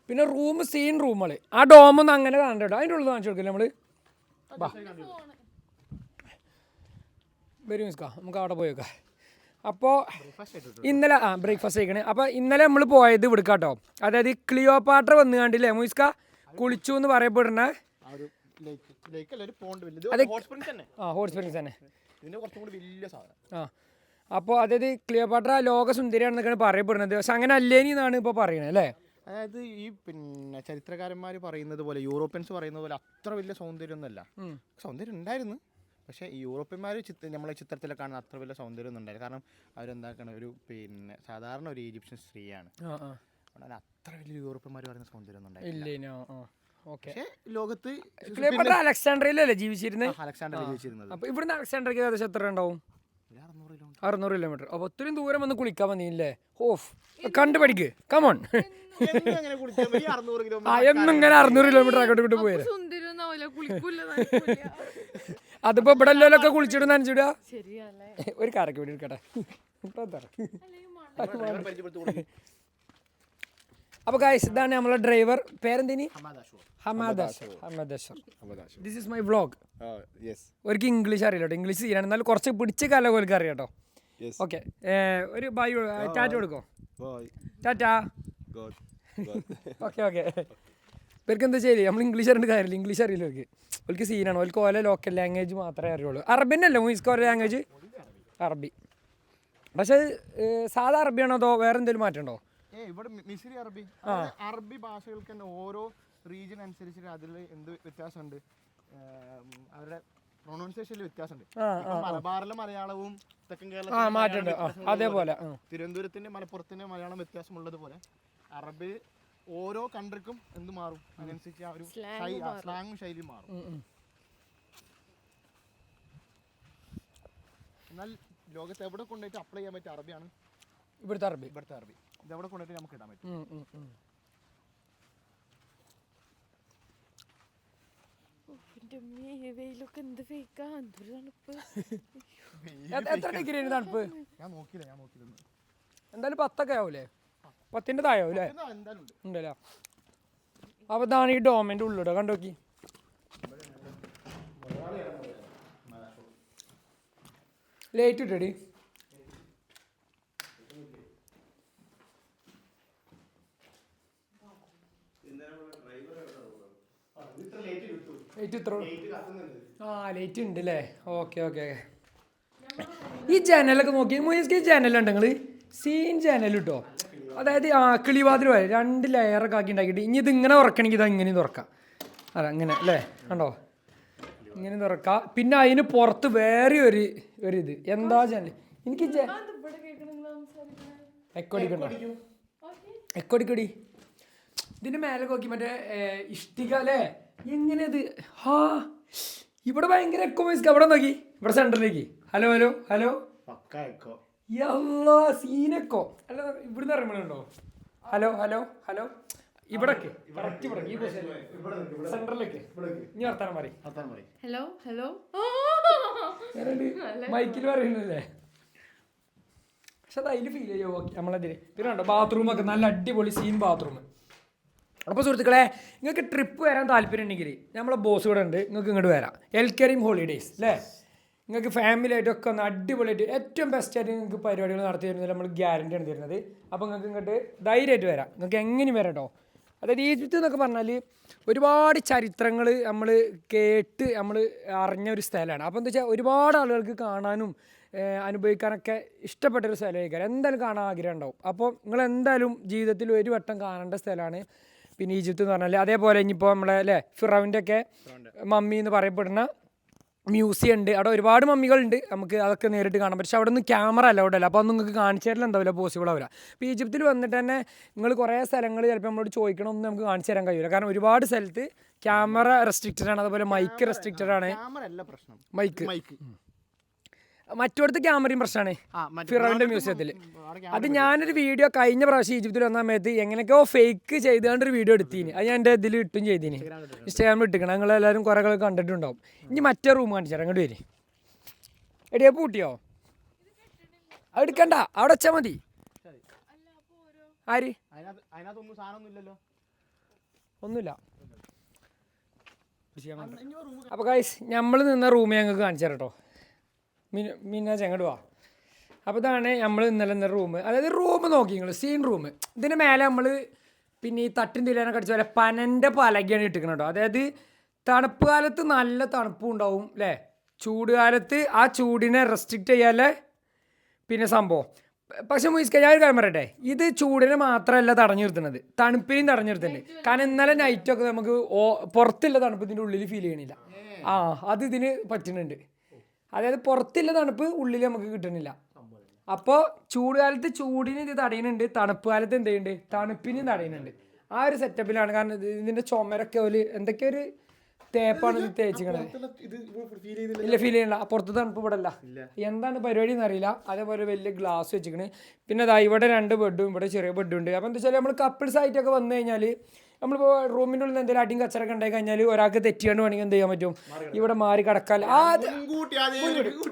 പിന്നെ റൂം സീൻ റൂമുകൾ ആ ഡോമൊന്നും അങ്ങനെ കാണണ്ട കേട്ടോ. അതിൻ്റെ ഉള്ളിൽ കാണിച്ചു കൊടുക്കില്ല നമ്മൾ. വരും മിസ്കാ നമുക്ക് അവിടെ പോയി വെക്കാം. അപ്പോൾ ഇന്നലെ ബ്രേക്ക്ഫാസ്റ്റ് കഴിക്കണേ. അപ്പോൾ ഇന്നലെ നമ്മൾ പോയത് ഇവിടുക്ക കേട്ടോ. അതായത് ക്ലിയോപാട്ര വന്നു കണ്ടില്ലേ മുയിസ്ക കുളിച്ചു എന്ന് പറയപ്പെടുന്ന ഹോട്ട് സ്പ്രിങ്സ് തന്നെ. അപ്പോൾ അതായത് ക്ലിയോപാട്ര ലോക സുന്ദരിയാണെന്നൊക്കെയാണ് പറയപ്പെടുന്നത്. പക്ഷെ അങ്ങനെ അല്ലേനി എന്നാണ് ഇപ്പോൾ പറയുന്നത് അല്ലേ. അതായത് ഈ പിന്നെ ചരിത്രകാരന്മാർ പറയുന്നത് പോലെ യൂറോപ്യൻസ് പറയുന്നത് പോലെ അത്ര വലിയ സൗന്ദര്യമൊന്നുമല്ല. സൗന്ദര്യം ഉണ്ടായിരുന്നു, പക്ഷേ ഈ യൂറോപ്യന്മാർ നമ്മളെ ചിത്രത്തിലൊക്കെ കാണുന്ന അത്ര വലിയ സൗന്ദര്യമൊന്നും ഉണ്ടായില്ല. കാരണം അവരെന്താക്കണം ഒരു പിന്നെ സാധാരണ ഒരു ഈജിപ്ഷ്യൻ സ്ത്രീയാണ്. അത്ര വലിയ യൂറോപ്യന്മാർ പറയുന്ന സൗന്ദര്യമൊന്നും ഉണ്ടായില്ല. പക്ഷേ ലോകത്ത് അലക്സാണ്ട്രിയയിലല്ലേ ജീവിച്ചിരുന്നത്? അലക്സാണ്ടർ ജീവിച്ചിരുന്നത്. അപ്പോൾ ഇവിടുന്ന് അലക്സാണ്ട്രിയക്ക് ഏകദേശം എത്ര ഉണ്ടാവും? 600 കിലോമീറ്റർ. അപ്പോൾ ഒത്തിരി ദൂരം വന്ന് കുളിക്കാൻ വന്നില്ലേ? ഓഫ് കണ്ടുപഠിക്ക് കമോൺ. എന്നിങ്ങനെ 600 കിലോമീറ്റർ അങ്ങോട്ട് ഇങ്ങോട്ട് പോയത്. അതിപ്പോ ഇവിടെ എല്ലാവരൊക്കെ കുളിച്ചിട്ട് നനച്ചിടുക. ഒരു കാരൊക്കെ വേണ്ടി എടുക്കട്ടെ. അപ്പോൾ ഗൈസ് ഇതാണ് നമ്മളെ ഡ്രൈവർ. പേരെന്തിനി? Hamad Ashar. This is my vlog. ഒരിക്കൽ ഇംഗ്ലീഷ് അറിയില്ല കേട്ടോ. ഇംഗ്ലീഷ് ചെയ്യാൻ എന്നാലും കുറച്ച് പിടിച്ച കാലം പോലും അറിയാം കേട്ടോ. ഓക്കെ ഒരു ബൈ ടാറ്റ കൊടുക്കോ? ടാറ്റ. Okay okay. ഇവർക്ക് എന്താ ചെയ്യില്ല, നമ്മൾ ഇംഗ്ലീഷ് അറിയേണ്ട കാര്യമില്ല. ഇംഗ്ലീഷ് അറിയില്ല അവർക്ക്. അവർക്ക് സീനാണ്. അവർക്ക് ഓരോ ലോക്കൽ ലാംഗ്വേജ് മാത്രമേ അറിയുള്ളൂ. അറബിനല്ലേ മൂവിസ്ക്ക് ഓരോ ലാംഗ്വേജ്? അറബി. പക്ഷേ സാധാ അറബിയാണോ അതോ വേറെ എന്തെങ്കിലും മാറ്റമുണ്ടോ? ഇവിടെ മിസ്രി അറബി. അറബി ഭാഷകൾക്ക് തന്നെ ഓരോ റീജിയൻ അനുസരിച്ചിട്ട് അതിൽ എന്ത് വ്യത്യാസമുണ്ട്, അവരുടെ പ്രൊണൗൺസിയേഷനിൽ വ്യത്യാസമുണ്ട്. മലബാറിലെ മലയാളവും തെക്കൻ കേരളത്തിൽ അതേപോലെ തിരുവനന്തപുരത്തിന്റെ മലപ്പുറത്തിന്റെ മലയാളം വ്യത്യാസമുള്ളത് പോലെ അറബി ഓരോ കൺട്രിക്കും എന്ത് മാറും അതിനനുസരിച്ച് ആ ഒരു സ്ലാങ്ങും ശൈലി മാറും. എന്നാൽ ലോകത്ത് എവിടെ കൊണ്ടുപോയിട്ട് അപ്ലൈ ചെയ്യാൻ പറ്റിയ അറബിയാണ് ഇവിടുത്തെ അറബി. ഇതെവിടെ കൊണ്ടുപോയിട്ട് നമുക്ക് ഇടാൻ പറ്റും. എത്ര ഡിഗ്രി തണുപ്പ്? ഞാൻ നോക്കിയില്ല. എന്തായാലും 10 ആവൂലേ? 10ന്റെ താഴെ അല്ലേ? ഉണ്ടല്ലോ. അപ്പോൾ ഇതാണ് ഈ ഡോമിൻ്റെ ഉള്ളിട. കണ്ടോക്കി ലേറ്റ് ഇട്ടടി. ലേറ്റ് ഉണ്ട് അല്ലേ? Okay okay. ഈ ചാനലൊക്കെ നോക്കി ഈ ചാനലുണ്ട് നിങ്ങൾ സീൻ ചാനൽ കിട്ടോ. അതായത് കിളിവാതിൽ വരെ 2 ലെയറൊക്കെ ആക്കി ഉണ്ടാക്കിയിട്ട് ഇനി ഇത് ഇങ്ങനെ തുറക്കണമെങ്കിൽ ഇതാ ഇങ്ങനെ തുറക്കാം. അതെ അങ്ങനെ അല്ലേ? കണ്ടോ ഇങ്ങനെ തുറക്കാം. പിന്നെ അതിന് പുറത്ത് വേറെ ഒരു ഇത് എന്താ ചാനൽ എനിക്ക് എക്കോടിക്കടി ഇതിൻ്റെ മേലെ നോക്കി മറ്റേ ഇഷ്ടിക അല്ലേ? എങ്ങനെയത്? ഇവിടെ ഭയങ്കര എക്കോ മീൻസ്. അവിടെ നോക്കി ഇവിടെ സെൻറ്ററിലേക്ക്. ഹലോ ഹലോ ഹലോ സീനെക്കോ അല്ല ഇവിടുന്ന് അറിയുമ്പോഴുണ്ടോ? ഹലോ ഹലോ ഹലോ ഇവിടേക്ക് കറക്റ്റ് ഇവിടെ ഈ സെൻറ്ററിലേക്ക് ഇനി വർത്താനം പറയും. ഹലോ ഹലോ മൈക്കിൽ പറയുന്നല്ലേ? പക്ഷെ അത് അതിൽ ഫീൽ ചെയ്യുമോ നമ്മളതിൽ? പിന്നെ ഉണ്ടോ ബാത്റൂമൊക്കെ നല്ല അടിപൊളി സീൻ ബാത്റൂം. അപ്പോൾ സുഹൃത്തുക്കളെ നിങ്ങൾക്ക് ട്രിപ്പ് വരാൻ താല്പര്യം ഉണ്ടെങ്കിൽ നമ്മളെ ബോസ് ഇവിടെ ഉണ്ട്. നിങ്ങൾക്ക് ഇങ്ങോട്ട് വരാം. എൽ കരീം ഹോളിഡേയ്സ് അല്ലേ? നിങ്ങൾക്ക് ഫാമിലി ആയിട്ടൊക്കെ ഒന്ന് അടിപൊളിയായിട്ട് ഏറ്റവും ബെസ്റ്റായിട്ട് നിങ്ങൾക്ക് പരിപാടികൾ നടത്തി തരുന്നത് നമ്മൾ ഗ്യാരണ്ടിയാണ് തരുന്നത്. അപ്പോൾ നിങ്ങൾക്ക് ഇങ്ങോട്ട് ധൈര്യമായിട്ട് വരാം. നിങ്ങൾക്ക് എങ്ങനെയും വരാം കേട്ടോ. അതായത് ഈജിപ്ത് എന്നൊക്കെ പറഞ്ഞാൽ ഒരുപാട് ചരിത്രങ്ങൾ നമ്മൾ കേട്ട് നമ്മൾ അറിഞ്ഞ ഒരു സ്ഥലമാണ്. അപ്പോൾ എന്താ വെച്ചാൽ ഒരുപാട് ആളുകൾക്ക് കാണാനും അനുഭവിക്കാനൊക്കെ ഇഷ്ടപ്പെട്ടൊരു സ്ഥലമായിരിക്കും. എന്തായാലും കാണാൻ ആഗ്രഹം ഉണ്ടാവും. അപ്പോൾ നിങ്ങൾ എന്തായാലും ജീവിതത്തിൽ ഒരു വട്ടം കാണേണ്ട സ്ഥലമാണ്. പിന്നെ ഈജിപ്ത് എന്ന് പറഞ്ഞാൽ അതേപോലെ ഇനിയിപ്പോൾ നമ്മളെ അല്ലേ ഫിറോവിൻ്റെ ഒക്കെ മമ്മി എന്ന് പറയപ്പെടുന്ന മ്യൂസിയം ഉണ്ട്. അവിടെ ഒരുപാട് മമ്മികളുണ്ട്, നമുക്ക് അതൊക്കെ നേരിട്ട് കാണാം. പക്ഷേ അവിടെ ഒന്നും ക്യാമറ അല്ല അവിടെ അല്ല, അപ്പോൾ ഒന്നും നിങ്ങൾക്ക് കാണിച്ചു തരാൻ എന്താവില്ല, പോസിബിൾ ആവില്ല. അപ്പോൾ ഈജിപ്തിൽ വന്നിട്ട് തന്നെ നിങ്ങൾ കുറേ സ്ഥലങ്ങൾ ചിലപ്പോൾ നമ്മളോട് ചോദിക്കണമെന്ന് നമുക്ക് കാണിച്ചു തരാൻ കഴിയില്ല. കാരണം ഒരുപാട് സ്ഥലത്ത് ക്യാമറ റെസ്ട്രിക്റ്റഡ് ആണ്, അതുപോലെ മൈക്ക് റെസ്ട്രിക്റ്റഡ് ആണ്. മൈക്ക് മറ്റോടത്ത് ക്യാമറയും പ്രശ്നമാണ് ഫിറോവിൻ്റെ മ്യൂസിയത്തിൽ. അത് ഞാനൊരു വീഡിയോ കഴിഞ്ഞ പ്രാവശ്യം ഈജിപ്തിൽ വന്ന സമയത്ത് എങ്ങനെയൊക്കെയോ ഫേക്ക് ചെയ്തുകൊണ്ടൊരു വീഡിയോ എടുത്തിന്. അത് ഞാൻ എൻ്റെ ഇതിൽ ഇട്ടും ചെയ്തിന്, ഇൻസ്റ്റാഗ്രാമിൽ ഇട്ടിക്കണം. നിങ്ങളെല്ലാവരും കുറേ കണ്ടിട്ടുണ്ടാവും. ഇനി മറ്റേ റൂം കാണിച്ചാൽ അങ്ങോട്ട് വരും. എടിയാ പൂട്ടിയോ? അത് എടുക്കണ്ട, അവിടെ വെച്ചാൽ മതി. ആര് ഒന്നുമില്ല. അപ്പോൾ ഗൈസ് നമ്മൾ നിന്ന റൂം ഞങ്ങൾക്ക് കാണിച്ചു തരാം കേട്ടോ. മിന്നാ ചെങ്ങട് വാ. അപ്പോൾ ഇതാണ് നമ്മൾ ഇന്നലെ നിന്ന റൂം. അതായത് റൂം നോക്കി നിങ്ങൾ, സീൻ റൂം. ഇതിന് മേലെ നമ്മൾ പിന്നെ ഈ തട്ടിൻ തില്ലാനൊക്കെ അടിച്ച പോലെ പനൻ്റെ പലകയാണ് ഇട്ടിരിക്കണം കേട്ടോ. അതായത് തണുപ്പ് കാലത്ത് നല്ല തണുപ്പും ഉണ്ടാവും അല്ലേ, ചൂട് കാലത്ത് ആ ചൂടിനെ റെസ്ട്രിക്റ്റ് ചെയ്യാല്ലേ പിന്നെ സംഭവം. പക്ഷെ മുയിസ്ക ഞാൻ ഒരു കാര്യം പറയട്ടെ, ഇത് ചൂടിനെ മാത്രമല്ല തടഞ്ഞു നിർത്തുന്നത്, തണുപ്പിനെയും തടഞ്ഞു നിർത്തുന്നുണ്ട്. കാരണം ഇന്നലെ നൈറ്റൊക്കെ നമുക്ക് പുറത്തുള്ള തണുപ്പ് ഇതിൻ്റെ ഉള്ളിൽ ഫീൽ ചെയ്യണില്ല. അത് ഇതിന് പറ്റുന്നുണ്ട്. അതായത് പുറത്തുള്ള തണുപ്പ് ഉള്ളിൽ നമുക്ക് കിട്ടുന്നില്ല. അപ്പോൾ ചൂട് കാലത്ത് ചൂടിന് ഇത് തടയുന്നുണ്ട്, തണുപ്പ് കാലത്ത് എന്ത് ചെയ്യുന്നുണ്ട്, തണുപ്പിനും തടയുന്നുണ്ട്. ആ ഒരു സെറ്റപ്പിലാണ്. കാരണം ഇതിൻ്റെ ചുമരൊക്കെ ഒരു എന്തൊക്കെയോ ഒരു തേപ്പാണ് ഇത് തേച്ചിക്കണത്. ഇല്ല, ഫീൽ ചെയ്യണില്ല. പുറത്ത് തണുപ്പ് ഇവിടെ അല്ല. എന്താണ് പരിപാടി എന്നറിയില്ല. അതേപോലെ വലിയ ഗ്ലാസ് വെച്ചിക്കണ്. പിന്നെ അതാ ഇവിടെ 2 ബെഡും ഇവിടെ ചെറിയ ബെഡും ഉണ്ട്. അപ്പോൾ എന്താ വെച്ചാൽ നമ്മൾ കപ്പിൾസ് ആയിട്ടൊക്കെ വന്നു കഴിഞ്ഞാൽ നമ്മളിപ്പോൾ റൂമിൻ്റെ ഉള്ളിൽ എന്തെങ്കിലും അടിയും കച്ചറൊക്കെ ഉണ്ടായി കഴിഞ്ഞാൽ ഒരാൾക്ക് തെറ്റിയാണ്ട് വേണമെങ്കിൽ എന്ത് ചെയ്യാൻ പറ്റും, ഇവിടെ മാറി കിടക്കാൻ.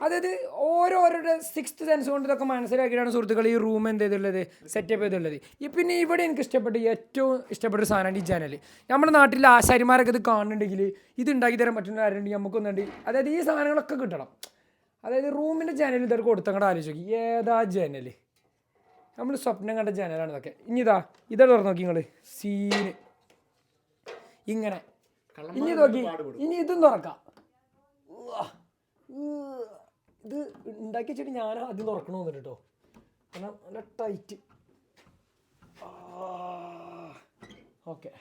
അതായത് ഓരോരുടെ 6th സെൻസ് കൊണ്ട് ഇതൊക്കെ മനസ്സിലാക്കിയിട്ടാണ് സുഹൃത്തുക്കൾ ഈ റൂം എന്ത് ചെയ്തുള്ളത്, സെറ്റപ്പ് ചെയ്തുള്ളത്. പിന്നെ ഇവിടെ എനിക്ക് ഏറ്റവും ഇഷ്ടപ്പെട്ട ഒരു സാധനമാണ് ഈ ജനൽ. നമ്മുടെ നാട്ടിൽ ആശാരിമാരൊക്കെ ഇത് കാണുന്നുണ്ടെങ്കിൽ ഇത് ഉണ്ടാക്കി തരാൻ പറ്റുന്ന ആരുണ്ടെങ്കിൽ നമുക്കൊന്നുണ്ട്. അതായത് ഈ സാധനങ്ങളൊക്കെ കിട്ടണം. അതായത് റൂമിൻ്റെ ജനൽ ഇതൊക്കെ കൊടുത്തങ്ങോട്ട് ആലോചിച്ച് നോക്കി, ഏതാ ജനൽ, നമ്മൾ സ്വപ്നം കണ്ട ജനലാണ് ഇതൊക്കെ. ഇനി ഇതാ തുറന്നു നോക്കി നിങ്ങൾ, സീന് ഇങ്ങനെ. ഇനി നോക്കി, ഇനി ഇതും തുറക്കാം. ഇത് ഉണ്ടാക്കി വെച്ചിട്ട് ഞാൻ ആദ്യം തുറക്കണു വന്നിട്ട് കേട്ടോ, കാരണം നല്ല ടൈറ്റ്. ഓക്കെ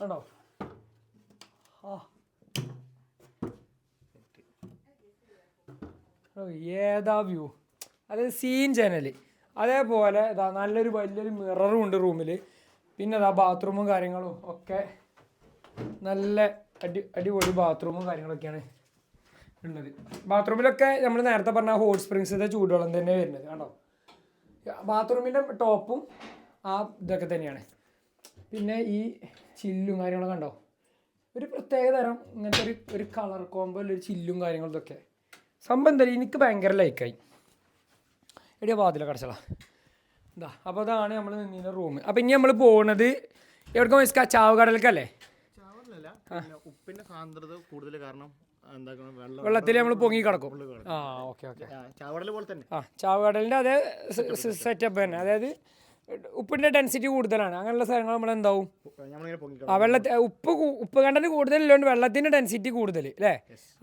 ആണോ? ഏതാ വ്യൂ. അതായത് സീൻ ജനൽ. അതേപോലെ ഇതാ നല്ലൊരു വലിയൊരു മിററും ഉണ്ട് റൂമിൽ. പിന്നെ ഇതാ ബാത്റൂമും കാര്യങ്ങളും ഒക്കെ നല്ല അടിപൊളി ബാത്റൂമും കാര്യങ്ങളൊക്കെയാണ് ഉള്ളത്. ബാത്റൂമിലൊക്കെ നമ്മൾ നേരത്തെ പറഞ്ഞ ഹോട്ട് സ്പ്രിങ്സിൻ്റെ ചൂടുവെള്ളം തന്നെ വരുന്നത് കണ്ടോ. ബാത്റൂമിൻ്റെ ടോപ്പും ആ ഇതൊക്കെ തന്നെയാണ്. പിന്നെ ഈ ചില്ലും കാര്യങ്ങളൊക്കെ കണ്ടോ, ഒരു പ്രത്യേക തരം ഇങ്ങനത്തെ ഒരു കളർ കോമ്പോ ഒരു ചില്ലും കാര്യങ്ങളും ഇതൊക്കെ സംഭവം എന്തായാലും എനിക്ക് ഭയങ്കര ലൈക്കായി. എടിയാ വാതില കടച്ചളാ എന്താ. അപ്പോൾ അതാണ് നമ്മൾ നിന്നിരുന്ന റൂം. അപ്പോൾ ഇനി നമ്മൾ പോകുന്നത് എവിടേക്കും വെച്ചാൽ ചാവുകടലേക്കല്ലേ. ഉപ്പിന്റെ സാന്ദ്രത കൂടുതൽ കാരണം വെള്ളത്തിൽ നമ്മൾ പൊങ്ങി കിടക്കും. ഓക്കെ ചാവകടൽ പോലെ തന്നെ. ചാവുകടലിൻ്റെ അതേ സെറ്റപ്പ് തന്നെ. അതായത് ഉപ്പിൻ്റെ ഡെൻസിറ്റി കൂടുതലാണ്. അങ്ങനെയുള്ള സ്ഥലങ്ങൾ നമ്മൾ എന്താവും, ഉപ്പ് കണ്ടന്റ് കൂടുതലുള്ളതുകൊണ്ട് വെള്ളത്തിൻ്റെ ഡെൻസിറ്റി കൂടുതൽ അല്ലേ.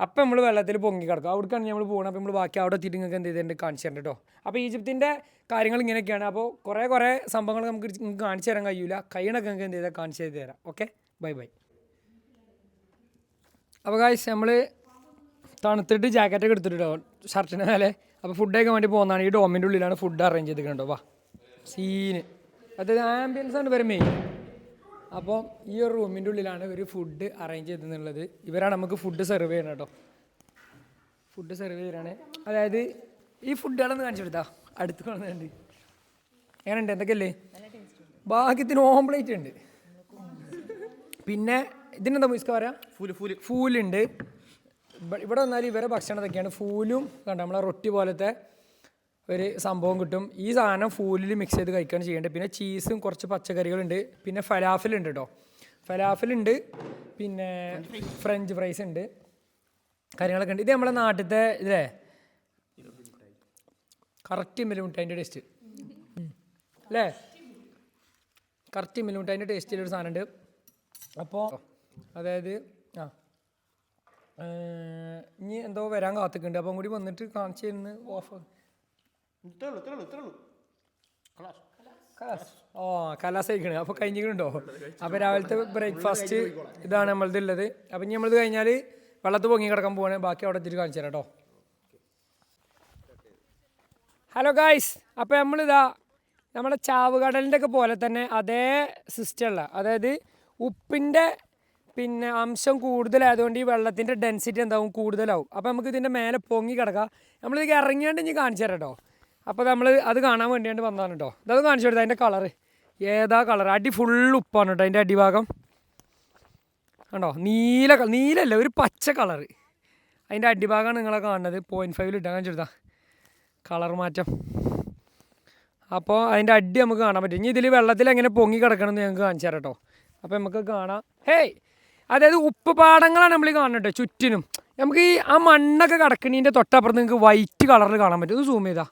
അപ്പം നമ്മൾ വെള്ളത്തിൽ പൊങ്ങി കിടക്കും. അവിടേക്കാണ് നമ്മൾ പോകുന്നത്. അപ്പോൾ നമ്മൾ ബാക്കി അവിടെ എത്തിയിട്ട് നിങ്ങൾക്ക് എന്ത് ചെയ്തിട്ടുണ്ട് കാണിച്ചു തരണ്ട കേട്ടോ. അപ്പോൾ ഈജിപ്തിൻ്റെ കാര്യങ്ങൾ ഇങ്ങനെയൊക്കെയാണ്. അപ്പോൾ കുറേ സംഭവങ്ങൾ നമുക്ക് കാണിച്ചു തരാൻ കഴിയില്ല. കഴിയണൊക്കെ നിങ്ങൾക്ക് എന്ത് ചെയ്താൽ കാണിച്ചു തരാം. Okay, by. അപ്പോൾ ഗായ്സ് നമ്മൾ തണുത്തിട്ട് ജാക്കറ്റൊക്കെ എടുത്തിട്ടോ ഷർട്ടിന് മേലെ. അപ്പോൾ ഫുഡ് കഴിക്കാൻ വേണ്ടി പോകുന്നതാണ്. ഈ ഡോമിൻ്റെ ഉള്ളിലാണ് ഫുഡ് അറേഞ്ച് ചെയ്തിട്ടുണ്ടോ. വാ സീന്. അതായത് ആംബിയൻസ് ആണ് ഇവരെ മെയിൻ. അപ്പോൾ ഈ ഒരു റൂമിൻ്റെ ഉള്ളിലാണ് ഇവർ ഫുഡ് അറേഞ്ച് ചെയ്തെന്നുള്ളത്. ഇവരാണ് നമുക്ക് ഫുഡ് സെർവ് ചെയ്യണം കേട്ടോ. ഫുഡ് സെർവ് ചെയ്യലാണ്. അതായത് ഈ ഫുഡുകളൊന്ന് കാണിച്ചു കൊടുത്താൽ അടുത്ത് കാണുന്നുണ്ട്. എങ്ങനെയുണ്ട്, എന്തൊക്കെയല്ലേ? ഭാഗ്യത്തിന് ഓംപ്ലേറ്റ് ഉണ്ട്. പിന്നെ ഇതിനെന്താ മുസ്ക പറയാ, ഫൂലുണ്ട്. ഇവിടെ വന്നാൽ ഇവരെ ഭക്ഷണം ഇതൊക്കെയാണ്. ഫൂലും കണ്ട നമ്മളെ റൊട്ടി പോലത്തെ ഒരു സംഭവം കിട്ടും. ഈ സാധനം ഫൂലിൽ മിക്സ് ചെയ്ത് കഴിക്കുകയാണ് ചെയ്യേണ്ടത്. പിന്നെ ചീസും കുറച്ച് പച്ചക്കറികളുണ്ട്. പിന്നെ ഫലാഫിലുണ്ട് കേട്ടോ, ഫലാഫിലുണ്ട്. പിന്നെ ഫ്രഞ്ച് ഫ്രൈസ് ഉണ്ട്, കാര്യങ്ങളൊക്കെ ഉണ്ട്. ഇത് നമ്മളെ നാട്ടിലത്തെ ഇതേ കറക്റ്റ് മിൽമുട്ടായിൻ്റെ ടേസ്റ്റ് അല്ലേ, കറക്റ്റ് മിൽമുട്ടായിൻ്റെ ടേസ്റ്റിലൊരു സാധനമുണ്ട്. അപ്പോൾ അതായത് ഇനി എന്തോ വരാൻ കാത്തിക്കുന്നുണ്ട്. അപ്പം കൂടി വന്നിട്ട് കാണിച്ചു തരുന്ന ഓഫ് ഓ കലാസ് കഴിക്കണേ അപ്പോൾ കഴിഞ്ഞിട്ടുണ്ടോ? അപ്പോൾ രാവിലത്തെ ബ്രേക്ക്ഫാസ്റ്റ് ഇതാണ് നമ്മളത് ഉള്ളത്. അപ്പം ഇനി നമ്മളിത് കഴിഞ്ഞാൽ വെള്ളത്ത് പൊങ്ങി കിടക്കാൻ പോവാണ്. ബാക്കി അവിടെ എത്തിയിട്ട് കാണിച്ചു തരാം കേട്ടോ. ഹലോ ഗായ്സ്, അപ്പോൾ നമ്മളിതാ നമ്മുടെ ചാവുകടലിൻ്റെ ഒക്കെ പോലെ തന്നെ അതേ സിസ്റ്റമുള്ള, അതായത് ഉപ്പിൻ്റെ പിന്നെ അംശം കൂടുതലായതുകൊണ്ട് ഈ വെള്ളത്തിൻ്റെ ഡെൻസിറ്റി എന്താവും കൂടുതലാവും. അപ്പോൾ നമുക്ക് ഇതിൻ്റെ മേലെ പൊങ്ങി കിടക്കാം. നമ്മളിത് ഇറങ്ങിയാണ്ട് ഇനി കാണിച്ചു തരാം കേട്ടോ. അപ്പോൾ നമ്മൾ അത് കാണാൻ വേണ്ടിയാണ്ട് വന്നതാണ് കേട്ടോ. ഇതൊക്കെ കാണിച്ചു കൊടുത്താൽ അതിൻ്റെ കളറ് ഏതാ കളർ, അടി ഫുൾ ഉപ്പാണ് കേട്ടോ. അതിൻ്റെ അടിഭാഗം കണ്ടോ, നീലല്ല ഒരു പച്ച കളറ്. അതിൻ്റെ അടിഭാഗമാണ് നിങ്ങളെ കാണുന്നത്. 0.5 ഇട്ടാൽ കാണിച്ചു കൊടുത്താൽ കളർ മാറ്റം. അപ്പോൾ അതിൻ്റെ അടി നമുക്ക് കാണാൻ പറ്റും. ഇനി ഇതിൽ വെള്ളത്തിൽ എങ്ങനെ പൊങ്ങി കിടക്കണമെന്ന് ഞങ്ങൾക്ക് കാണിച്ചു തരാം കേട്ടോ. അപ്പോൾ നമുക്ക് കാണാം. ഹേയ്, അതായത് ഉപ്പ് പാടങ്ങളാണ് നമ്മൾ കാണുന്നത് കേട്ടോ ചുറ്റിനും. നമുക്ക് ഈ ആ മണ്ണൊക്കെ കിടക്കണീൻ്റെ തൊട്ടപ്പുറത്ത് നിങ്ങൾക്ക് വൈറ്റ് കളറിൽ കാണാൻ പറ്റും. ഒന്ന് സൂം ചെയ്താൽ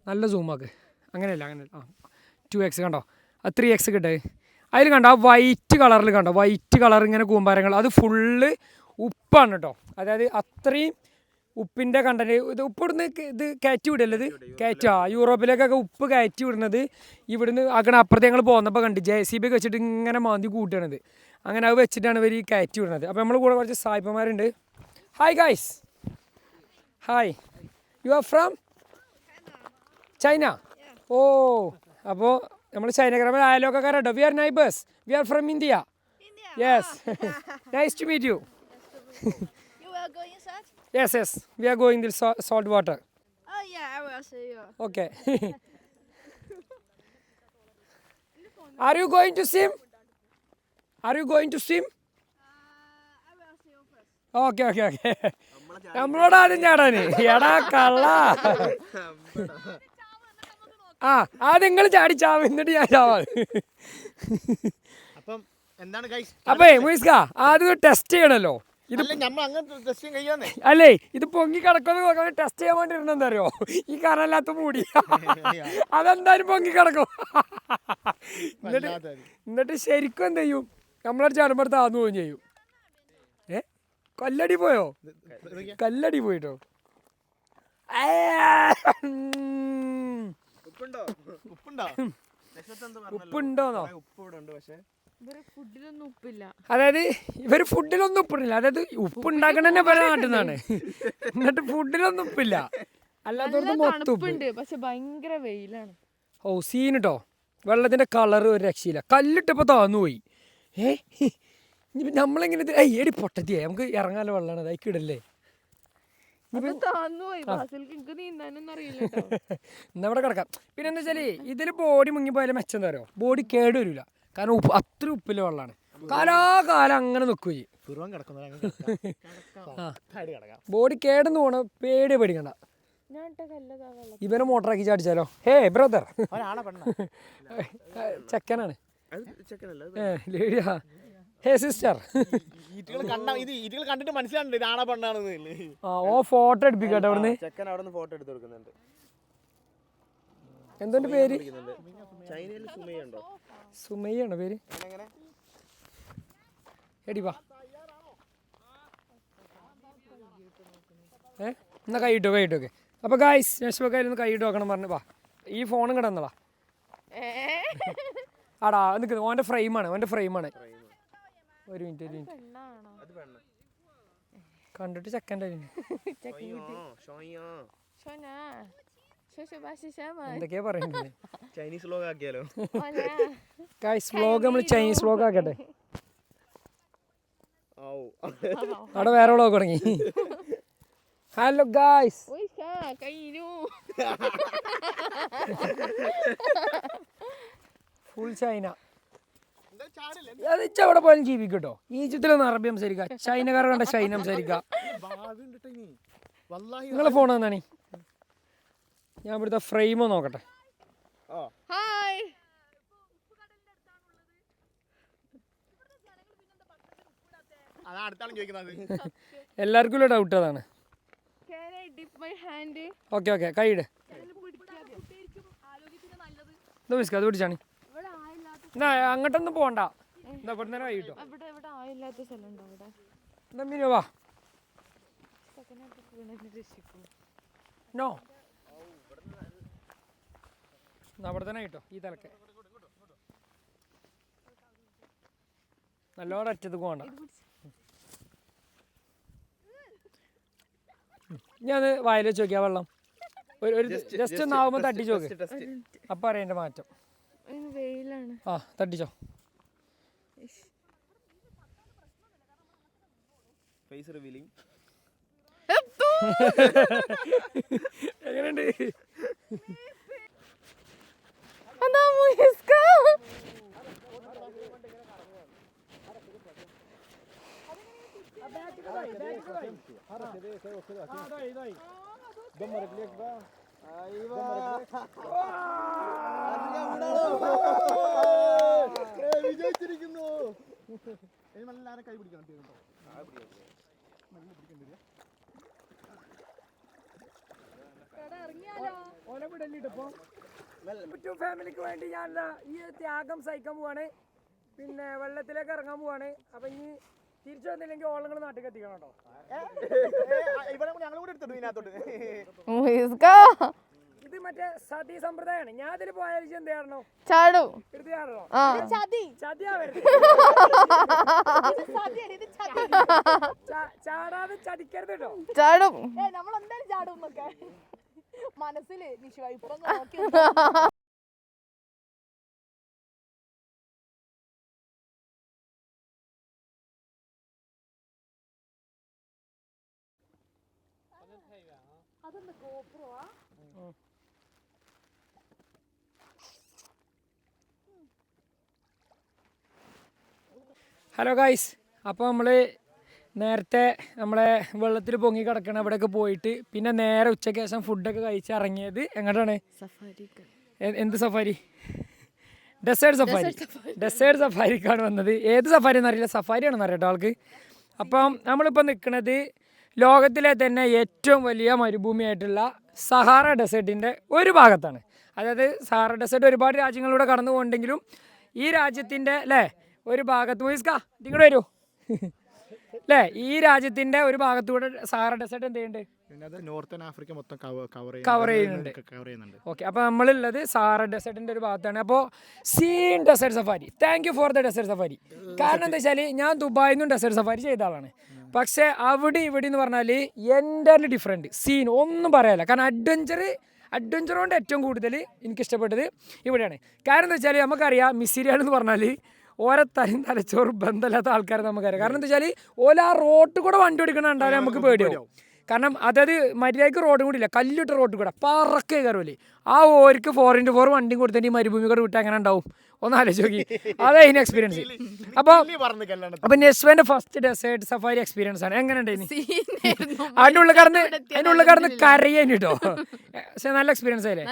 നല്ല സൂമാക്ക്. അങ്ങനെയല്ല ആ 2x കണ്ടോ, അത് 3x കിട്ടേ. അതിൽ കണ്ടോ ആ വൈറ്റ് കളറിൽ കണ്ടോ, വൈറ്റ് കളർ ഇങ്ങനെ കൂമ്പാരങ്ങൾ, അത് ഫുള്ള് ഉപ്പാണ് കേട്ടോ. അതായത് അത്രയും ഉപ്പിൻ്റെ കണ്ടന്റ്. ഇത് ഉപ്പിടുന്ന് ഇത് കയറ്റി വിടല്ലേ, ഇത് കയറ്റുക. യൂറോപ്പിലേക്കൊക്കെ ഉപ്പ് കയറ്റി വിടുന്നത് ഇവിടുന്ന് അങ്ങനെ അപ്പുറത്ത് ഞങ്ങൾ പോകുന്നപ്പോൾ കണ്ട് JCB ഒക്കെ വെച്ചിട്ട് ഇങ്ങനെ മാന്തി കൂട്ടുകയാണിത്. അങ്ങനെ അത് വെച്ചിട്ടാണ് ഇവർ ഈ കയറ്റി വിടുന്നത്. അപ്പോൾ നമ്മൾ കൂടെ കുറച്ച് സായിപ്പന്മാരുണ്ട്. Hi guys, hi, you are from China? ഓ, അപ്പോൾ നമ്മൾ ചൈനക്കാരെ അയലോക്കാരാട്ടോ. We are neighbours, we are from India. Yes, nice to meet you. You will go inside? Yes, we are going to salt water. Oh yeah, I will see you. Okay. Are you going to swim? Are you going to swim? I will see you first. Okay. നമ്മളോട് ആദ്യം ചാടാന്. എടാ കള്ള. ആ നിങ്ങൾ ചാടി ചാവ്, എന്നിട്ട് ഞാൻ ചാവാണ്. അപ്പം എന്താണ് ഗൈസ്? അപ്പേ മുയിസ്ക ആദ്യം ടെസ്റ്റ് ചെയ്യണല്ലോ. ഇത് നമ്മൾ അങ്ങനെ ടെസ്റ്റ് കഴിയാന്നേ. അല്ലേ, ഇത് പൊങ്ങി കിടക്കുമെന്ന് ടെസ്റ്റ് ചെയ്യാൻ വേണ്ടി ഇരുന്നെന്താ അറിയോ, ഈ കറല്ലാത്ത മൂടി അതെന്തായാലും പൊങ്ങി കിടക്കും. എന്നിട്ട് ശരിക്കും എന്ത് ചെയ്യും, നമ്മളൊരു ചാടുമ്പോൾ താന്നു പോവുകയും ചെയ്യും. കല്ലടി പോയോ? കല്ലടി പോയിട്ടോ. ഉപ്പുണ്ടോന്നോ? ഫുഡിലൊന്നും ഉപ്പില്ല. അതായത് ഇവർ ഫുഡിലൊന്നും ഉപ്പിടില്ല. അതായത് ഉപ്പുണ്ടാക്കണ തന്നെ പല നാട്ടിൽ നിന്നാണ്. എന്നിട്ട് ഫുഡിലൊന്നും ഉപ്പില്ല, അല്ലാത്തവർക്ക് മൊത്തം ഉപ്പ്. പക്ഷെ ഭയങ്കര വെയിലാണ്. ഓ സീൻ കേട്ടോ. വെള്ളത്തിൻ്റെ കളർ ഒരു രക്ഷയില്ല. കല്ലിട്ടപ്പോൾ താന്നു പോയി. ഇനി നമ്മളെങ്ങനെ എടി പൊട്ടത്തിയേ, നമുക്ക് ഇറങ്ങാനുള്ള വെള്ളമാണ്, അതായിക്ക് ഇടല്ലേ. എന്നാ ഇവിടെ കിടക്കാം. പിന്നെ എന്താ വെച്ചാൽ ഇതിൽ ബോഡി മുങ്ങിപ്പോയാലും മെച്ചം എന്താ പറയുക, ബോഡി കേട് വരില്ല. കാരണം അത്ര ഉപ്പില്ല വെള്ളമാണ്. കാലാകാലം അങ്ങനെ നിൽക്കുകയും ബോഡി കേടെന്ന് പോണ പേടി പേടിക്കണ്ട. ഇവനെ മോട്ടറാക്കി ചാടിച്ചാലോ? ഹേ ബ്രദർ, ചെക്കനാണ്. ലേഡിയാ. ഹേ സിസ്റ്റർ. കണ്ടിട്ട് മനസ്സിലാണ്ട് ഇതാണോ പെണ്ണാണെന്ന്. ഓ ഫോട്ടോ എടുപ്പിക്കട്ടെ അവിടുന്ന്. ചെക്കൻ അവിടെ നിന്ന് ഫോട്ടോ എടുത്ത് കൊടുക്കുന്നുണ്ട്. എന്തുണ്ട് പേര്? ചൈനയിൽ സുമയുണ്ടോ? സുമയ്യാണോ പേര്? എടി വാ. എന്നാ കൈയിട്ടോ കൈയിട്ടോക്കെ. അപ്പോൾ ഗായ്സ് നെക്സ്റ്റ് ഒന്ന് കൈയിട്ട് നോക്കണം പറഞ്ഞു. വാ, ഈ ഫോണും കിടന്നവാ. ആടാ നിൽക്കുന്നത് ഓൻ്റെ ഫ്രെയിമാണ്, ഓൻ്റെ ഫ്രെയിമാണ്. ഒരു മിനിറ്റ് കണ്ടിട്ട് ചെക്കൻ്റെ എന്തൊക്കെയാ പറയുന്നത്. ചൈനീസ് വ്ലോഗ് ആക്കിയാലോ? ഗായ്സ് വ്ലോഗ് നമ്മൾ ചൈനീസ് വ്ലോഗ് ആക്കട്ടെ. അവിടെ വേറെ വ്ലോഗ് തുടങ്ങി. Hello guys, full China. അത് എവിടെ പോയാലും ജീവിക്കും കേട്ടോ. ഈജിപ്തിലൊന്നും അറബി സംസാരിക്കുക, ചൈനക്കാരെ കണ്ട ചൈന സംസാരിക്കുക. നിങ്ങളെ ഫോൺ തന്നാണ്. ഞാൻ ഇവിടുത്തെ ഫ്രെയിം നോക്കട്ടെ. എല്ലാവർക്കും ഉള്ള ഡൗട്ട് അതാണ്. ഓക്കെ കൈയിട്. എന്താ മിസ്ക അത് പിടിച്ചാണ്. എന്നാ അങ്ങോട്ടൊന്നും പോകണ്ട. എന്താ ഇവിടെ നേരം കൈ കിട്ടോ. എന്താ മീനോ വാ. നോ അവിടെ തന്നെ കിട്ടോ ഈ തലക്കെ നല്ലോണം അറ്റത്ത് പോകണ്ട. ഞാൻ വായിൽ വെച്ച് നോക്കിയാ വെള്ളം ഒരു ജസ്റ്റ് ഒന്ന് ആവുമ്പോൾ തട്ടിച്ച് നോക്ക്. അപ്പം അറിയാം എൻ്റെ മാറ്റം. വെയിലാണ്. ആ തട്ടിച്ചോ. Face revealing. എങ്ങനെയുണ്ട്? വിജയിച്ചിരിക്കുന്നു. എല്ലാവരും കൈ പിടിക്കണം. ഫാമിലിക്ക് വേണ്ടി ഞാൻ ഈ ത്യാഗം സഹിക്കാൻ പോവാണ്. പിന്നെ വെള്ളത്തിലേക്ക് ഇറങ്ങാൻ പോവാണ്. അപ്പൊ ഇനി തിരിച്ചു വന്നില്ലെങ്കിൽ ഓളങ്ങൾ നാട്ടിൽ എത്തിക്കണം കേട്ടോ. ഇത് മറ്റേ സതി സമ്പ്രദായമാണ്. ഞാൻ അതിൽ പോയാൽ എന്ത് ചെയ്യണോ? ചാടും. എടുത്ത് ചാടണോ? ചാടാതെ ചതിക്കരുത് കേട്ടോ. ചാടും. നമ്മളെന്തായാലും ചാടും എന്നൊക്കെ മനസ്സില് നിശ ഇപ്പൊ നോക്കി. അതെന്താ ഗോപ്രോ? ഹലോ ഗായ്സ്, അപ്പോൾ നമ്മൾ നേരത്തെ നമ്മളെ വെള്ളത്തിൽ പൊങ്ങി കിടക്കണം അവിടെയൊക്കെ പോയിട്ട് പിന്നെ നേരെ ഉച്ചയ്ക്ക് ശേഷം ഫുഡൊക്കെ കഴിച്ച് ഇറങ്ങിയത് എങ്ങോട്ടാണ്? എന്ത് സഫാരി? ഡെസേർട്ട് സഫാരിക്കാണ് വന്നത്. ഏത് സഫാരി എന്നറിയില്ല, സഫാരിയാണെന്ന് അറിയാം കേട്ടോ ആൾക്ക്. അപ്പം നമ്മളിപ്പോൾ നിൽക്കുന്നത് ലോകത്തിലെ തന്നെ ഏറ്റവും വലിയ മരുഭൂമിയായിട്ടുള്ള സഹാറ ഡെസേർട്ടിൻ്റെ ഒരു ഭാഗത്താണ്. അതായത് സഹാറ ഡെസേർട്ട് ഒരുപാട് രാജ്യങ്ങളിലൂടെ കടന്നു പോകുന്നുണ്ടെങ്കിലും ഈ രാജ്യത്തിൻ്റെ അല്ലേ ഒരു ഭാഗത്ത് പോയിസ്കാ ഇങ്ങോട്ട് വരൂ അല്ലേ, ഈ രാജ്യത്തിൻ്റെ ഒരു ഭാഗത്തൂടെ സഹാറ ഡെസേർട്ട് എന്ത് ചെയ്യുന്നുണ്ട്? നോർത്തേൺ ആഫ്രിക്ക മൊത്തം കവർ ചെയ്യുന്നുണ്ട്. ഓക്കെ, അപ്പോൾ നമ്മളുള്ളത് സഹാറ ഡെസേർട്ടിൻ്റെ ഒരു ഭാഗത്താണ്. അപ്പോൾ scene desert safari. Thank you for the desert safari. കാരണം എന്താ വെച്ചാൽ ഞാൻ ദുബായിൽ നിന്നും ഡെസേർട്ട് സഫാരി ചെയ്ത ആളാണ്. പക്ഷേ അവിടെ ഇവിടെ എന്ന് പറഞ്ഞാൽ എൻ്റർലി ഡിഫറെൻറ്റ് സീൻ, ഒന്നും പറയാനില്ല. കാരണം അഡ്വഞ്ചർ കൊണ്ട് ഏറ്റവും കൂടുതൽ എനിക്കിഷ്ടപ്പെട്ടത് ഇവിടെയാണ്. കാരണം എന്താ വെച്ചാൽ നമുക്കറിയാം മിസിരിയാൾ എന്ന് പറഞ്ഞാൽ ഓരോ തലച്ചോറ് ബന്ധമില്ലാത്ത ആൾക്കാരെ നമുക്കറിയാം. കാരണം എന്താ വെച്ചാൽ ഓല ആ റോഡ് കൂടെ വണ്ടി ഓടിക്കണം ഉണ്ടായാലും നമുക്ക് പേടിയാവും. കാരണം അതായത് മര്യാദയ്ക്ക് റോഡും കൂടി ഇല്ല, കല്ലിട്ട റോഡ് കൂടെ പറക്കേ കയറുമല്ലേ. ആ ഓർക്ക് 4x4 വണ്ടിയും കൊടുത്തിട്ട് ഈ മരുഭൂമി കൂടെ വിട്ട് എങ്ങനെ ഉണ്ടാവും ഒന്ന് ആലോചിച്ച് നോക്കി. അതായിരുന്നു എക്സ്പീരിയൻസ്. അപ്പോൾ നെസ്വന്റെ ഫസ്റ്റ് ഡെസേർട്ട് സഫാരി എക്സ്പീരിയൻസ് ആണ്. എങ്ങനെ ഉണ്ടായിരുന്നു? അതിൻ്റെ ഉള്ളിൽ കടന്ന് കരയാൻ കേട്ടോ. പക്ഷെ നല്ല എക്സ്പീരിയൻസ് ആയില്ലേ?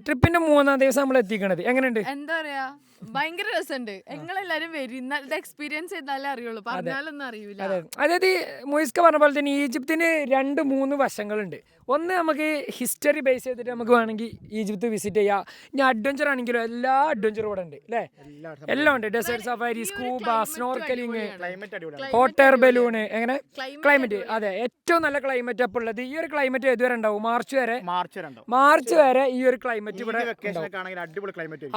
ട്രിപ്പിന്റെ മൂന്നാം ദിവസം നമ്മൾ എത്തിക്കണത്. എങ്ങനെയുണ്ട്? എന്താ പറയാ, ഭയങ്കര രസമുണ്ട്. നിങ്ങളെല്ലാരും വരും, എക്സ്പീരിയൻസ് ചെയ്താലേ അറിയുള്ളൂ, പറഞ്ഞാലൊന്നും അറിയില്ല. അതായത് മോയിസ്ക പറഞ്ഞ പോലെ തന്നെ ഈജിപ്തിന് 2-3 വശങ്ങളുണ്ട്. ഒന്ന് നമുക്ക് ഹിസ്റ്ററി ബേസ് ചെയ്തിട്ട് നമുക്ക് വേണമെങ്കിൽ ഈജിപ്ത് വിസിറ്റ് ചെയ്യാം. ഇനി അഡ്വഞ്ചർ ആണെങ്കിലും എല്ലാ അഡ്വഞ്ചറും ഇവിടെ ഉണ്ട് അല്ലേ, എല്ലാം ഉണ്ട്. Desert safari, scuba, snorkelling, hot air balloon, എങ്ങനെ ക്ലൈമറ്റ്. അതെ, ഏറ്റവും നല്ല ക്ലൈമറ്റ് അപ്പോൾ ഉള്ളത്. ഈ ഒരു ക്ലൈമറ്റ് ഏതുവരെ ഉണ്ടാവും? മാർച്ച് വരെ ഈ ഒരു ക്ലൈമറ്റ് ഇവിടെ.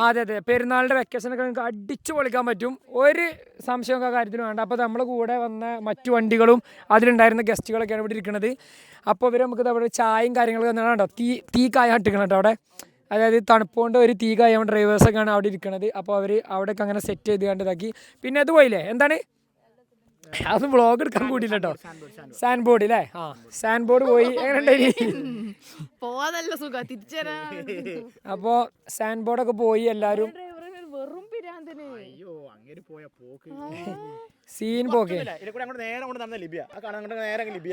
അതെ അതെ, പെരുന്നാളിന്റെ വെക്കേഷനൊക്കെ നിങ്ങൾക്ക് അടിച്ചു പൊളിക്കാൻ പറ്റും, ഒരു സംശയമൊക്കെ കാര്യത്തിന് വേണ്ട. അപ്പോൾ നമ്മളെ കൂടെ വന്ന മറ്റു വണ്ടികളും അതിലുണ്ടായിരുന്ന ഗസ്റ്റുകളൊക്കെയാണ് ഇവിടെ ഇരിക്കുന്നത്. അപ്പോൾ ഇവർ നമുക്ക് അവിടെ ചായയും കാര്യങ്ങളൊക്കെ തന്നെയാണോ തീ കായ ഇട്ടിക്കണം കേട്ടോ അവിടെ. അതായത് തണുപ്പുകൊണ്ട് ഒരു തീ കായ ഡ്രൈവേഴ്സൊക്കെയാണ് അവിടെ ഇരിക്കുന്നത്. അപ്പോൾ അവർ അവിടെയൊക്കെ അങ്ങനെ സെറ്റ് ചെയ്ത് കണ്ടതാക്കി. പിന്നെ അത് പോയില്ലേ, എന്താണ് അത് വ്ളോഗ് എടുക്കാൻ കൂടിയില്ല കേട്ടോ. സാൻഡ് ബോർഡ് അല്ലേ? ആ സാൻഡ് ബോർഡ് പോയി. എങ്ങനെ ഉണ്ടായി? പോവാതല്ല സുഖം, തിരിച്ചുതരാ. അപ്പോൾ സാൻഡ് ബോർഡൊക്കെ പോയി എല്ലാവരും. വെറും പിരാന്തന് സീൻ പോക്കെ.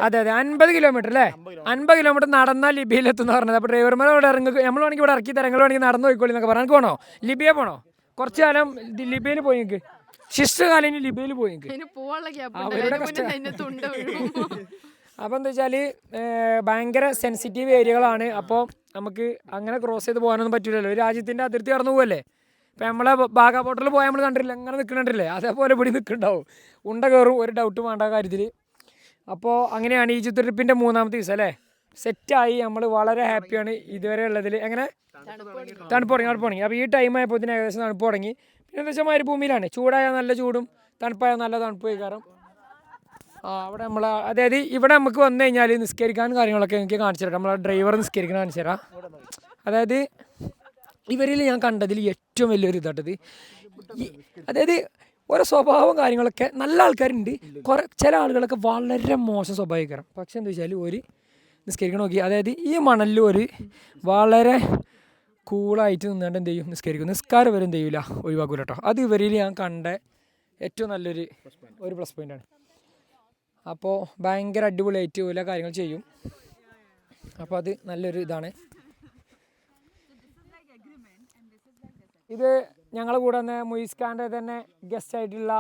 അതെ അതെ, 50 കിലോമീറ്റർ അല്ലേ? 50 കിലോമീറ്റർ നടന്നാൽ ലിബിയയിലെത്തുന്ന പറഞ്ഞത്. അപ്പോൾ ഡ്രൈവർമാർ ഇവിടെ ഇറങ്ങി, നമ്മൾ വേണമെങ്കിൽ ഇവിടെ ഇറക്കി തരങ്ങൾ വേണമെങ്കിൽ നടന്നു പോയിക്കോളി എന്നൊക്കെ പറഞ്ഞു. എനിക്ക് പോകണോ? ലിബിയ പോകണോ? കുറച്ച് കാലം ലിബിയയിൽ പോയി നിൽക്ക്, ശിഷ്ടകാലം ലിബിയയിൽ പോയി നിൽക്ക്. അപ്പോൾ എന്താ വെച്ചാൽ ഭയങ്കര സെൻസിറ്റീവ് ഏരിയകളാണ്. അപ്പോൾ നമുക്ക് അങ്ങനെ ക്രോസ് ചെയ്ത് പോകാനൊന്നും പറ്റില്ലല്ലോ, ഒരു രാജ്യത്തിൻ്റെ അതിർത്തി കടന്നു പോകല്ലേ. ഇപ്പം നമ്മളെ ബാഗ ബോട്ടറിൽ പോയാൽ നമ്മൾ കണ്ടില്ല, അങ്ങനെ നിൽക്കണ്ടില്ലേ, അതേപോലെ ഇവിടെ നിൽക്കുന്നുണ്ടാവും. ഉണ്ട കയറും, ഒരു ഡൗട്ടും വേണ്ട കാര്യത്തിൽ. അപ്പോൾ അങ്ങനെയാണ് ഈജിപ്ത് ട്രിപ്പിൻ്റെ 3-ാമത്തെ ദിവസം അല്ലേ? സെറ്റായി. നമ്മൾ വളരെ ഹാപ്പിയാണ് ഇതുവരെ ഉള്ളതിൽ. എങ്ങനെ തണുപ്പ് തുടങ്ങി. അപ്പോൾ ഈ ടൈം ആയപ്പോൾ ഇതിന് ഏകദേശം തണുപ്പ് തുടങ്ങി. പിന്നെ എന്താ വെച്ചാൽ മരുഭൂമിയിലാണ്, ചൂടായാൽ നല്ല ചൂടും തണുപ്പായാൽ നല്ല തണുപ്പ് കയറും. അവിടെ നമ്മൾ അതായത് ഇവിടെ നമുക്ക് വന്നു കഴിഞ്ഞാൽ നിസ്കരിക്കാനും കാര്യങ്ങളൊക്കെ എനിക്ക് കാണിച്ചു തരാം. നമ്മളെ ഡ്രൈവർ നിസ്കരിക്കാൻ കാണിച്ചു തരാം. അതായത് ഇവരിൽ ഞാൻ കണ്ടതിൽ ഏറ്റവും വലിയൊരു ഇതാട്ടത്, അതായത് ഓരോ സ്വഭാവം കാര്യങ്ങളൊക്കെ നല്ല ആൾക്കാരുണ്ട്, ചില ആളുകളൊക്കെ വളരെ മോശം സ്വഭാവികരം. പക്ഷെ എന്താ വെച്ചാൽ ഒരു നിസ്കരിക്കണം നോക്കി, അതായത് ഈ മണലിൽ ഒരു വളരെ കൂളായിട്ട് നിന്നുകൊണ്ട് എന്ത് ചെയ്യും, നിസ്കരിക്കും. നിസ്കാരം വരെ എന്ത് ചെയ്യില്ല, ഒഴിവാക്കൂല കേട്ടോ. അത് ഇവരിൽ ഞാൻ കണ്ട ഏറ്റവും നല്ലൊരു പ്ലസ് പോയിൻ്റാണ്. അപ്പോൾ ഭയങ്കര അടിപൊളിയായിട്ട് എല്ലാ കാര്യങ്ങൾ ചെയ്യും. അപ്പോൾ അത് നല്ലൊരു ഇതാണ്. ഇത് ഞങ്ങളെ കൂടെ തന്നെ മുയിസ് ഖാൻ്റെ തന്നെ ഗസ്റ്റ് ആയിട്ടുള്ള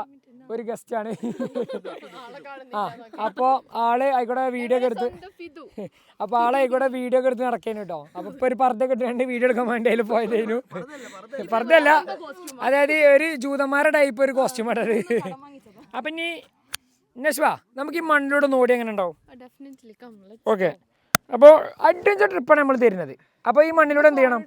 ഒരു ഗസ്റ്റാണ്. അപ്പോൾ ആള് ആയിക്കോട്ടെ വീഡിയോ ഒക്കെ എടുത്ത് നടക്കേനു കേട്ടോ. അപ്പോൾ ഇപ്പോൾ ഒരു പർദ്ദ കെട്ടിട്ട് വീഡിയോ എടുക്കാൻ വേണ്ടി അതിൽ പോയതേനു. പർദ്ദയല്ല, അതായത് ഒരു ജൂതന്മാരുടെ ടൈപ്പ് ഒരു കോസ്റ്റ്യൂം ആട്ടത്. അപ്പം ഇനി നശ്വ നമുക്ക് ഈ മണ്ണിലൂടെ ഓടി എങ്ങനെ ഉണ്ടാവും? ഓക്കെ, അപ്പോൾ അഡ്വഞ്ചർ ട്രിപ്പാണ് നമ്മൾ തരുന്നത്. അപ്പോൾ ഈ മണ്ണിലൂടെ എന്ത് ചെയ്യണം?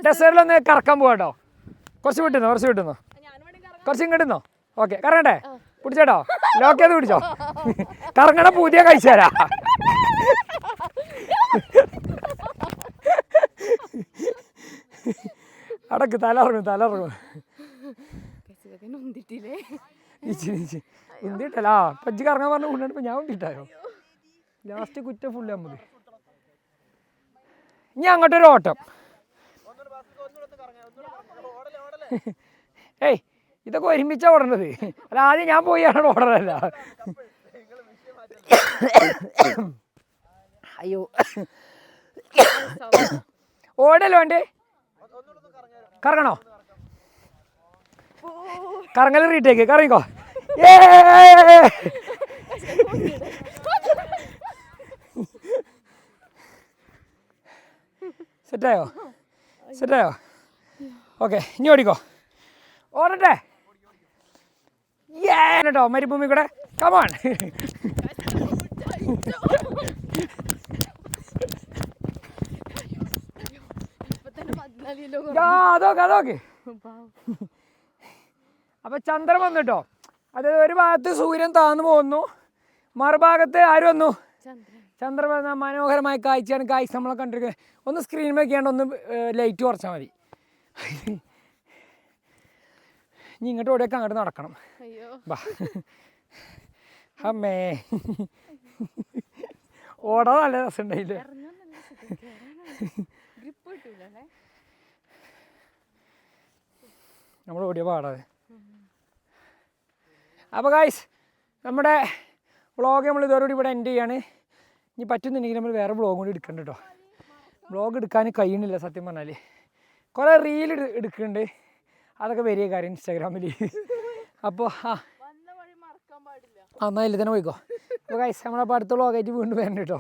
ഡെസേർട്ടിലൊന്ന് കറക്കാൻ പോവാട്ടോ. കുറച്ച് വിട്ടുന്നോ കുറച്ച് ഇങ്ങോട്ടുന്നോ. ഓക്കെ, കറങ്ങട്ടെ? പിടിച്ചോട്ടോ, ലോക്ക് ചെയ്ത് പിടിച്ചോ. കറങ്ങണ പുതിയ കഴിച്ചു തരാ. അടക്ക് തലറങ്ങും. ഉന്തിട്ടല്ല പജ്ജി കറങ്ങാൻ പറഞ്ഞ കൊണ്ടിട്ട് ഞാൻ ഉന്തിട്ടായോ. ലാസ്റ്റ് കുറ്റ ഫുള്ള് നമുക്ക്. ഇനി അങ്ങോട്ടൊരു ഓട്ടം. ഏയ് ഇതൊക്കെ ഒരുമിച്ചാ ഓടേണ്ടത്, അല്ല ആദ്യം ഞാൻ പോയി ഓടണല്ല. അയ്യോ ഓടല്ലോ വേണ്ടേ? കറങ്ങണോ? കറങ്ങൽ റീട്ടേക്ക് കറങ്ങിക്കോ. സെറ്റായോ? ഓക്കെ, ഇനി ഓടിക്കോ. ഓടട്ടെ കേട്ടോ മരുഭൂമി കൂടെ. കമാൺ. അതൊക്കെ അപ്പൊ ചന്ദ്രൻ വന്നു കേട്ടോ. അതായത് ഒരു ഭാഗത്ത് സൂര്യൻ താന്നു പോകുന്നു, മറുഭാഗത്ത് ആര് വന്നു? ചന്ദ്രൻ വന്ന മനോഹരമായ കാഴ്ചയാണ് കാഴ്ച നമ്മളെ കണ്ടിരിക്കുന്നത്. ഒന്ന് സ്ക്രീൻ വെക്കാണ്ട് ഒന്ന് ലൈറ്റ് കുറച്ചാൽ മതി. ഇനി ഇങ്ങോട്ട് ഓടിയൊക്കെ അങ്ങോട്ട് നടക്കണം. അമ്മേ ഓടാൻ നല്ല രസമുണ്ടായില്ലേ? നമ്മൾ ഓടിയ പാടാതെ. അപ്പോൾ ഗായ്സ് നമ്മുടെ വ്ളോഗ് നമ്മൾ ഇതോടുകൂടി ഇവിടെ എൻഡ് ചെയ്യാണ്. ഇനി പറ്റുന്നുണ്ടെങ്കിൽ നമ്മൾ വേറെ വ്ളോഗ് കൂടി എടുക്കണ്ട കേട്ടോ. വ്ളോഗ് എടുക്കാൻ കഴിയണില്ല സത്യം പറഞ്ഞാൽ. കുറേ റീൽ എടുക്കുന്നുണ്ട്, അതൊക്കെ വലിയ കാര്യം ഇൻസ്റ്റാഗ്രാമിൽ. അപ്പോൾ എന്നാൽ ഇതിൽ തന്നെ പോയിക്കോ. അപ്പോൾ ഗൈസ് നമ്മളപ്പോൾ അടുത്ത വ്ളോഗായിട്ട് വീണ്ടും വരണ്ട കേട്ടോ.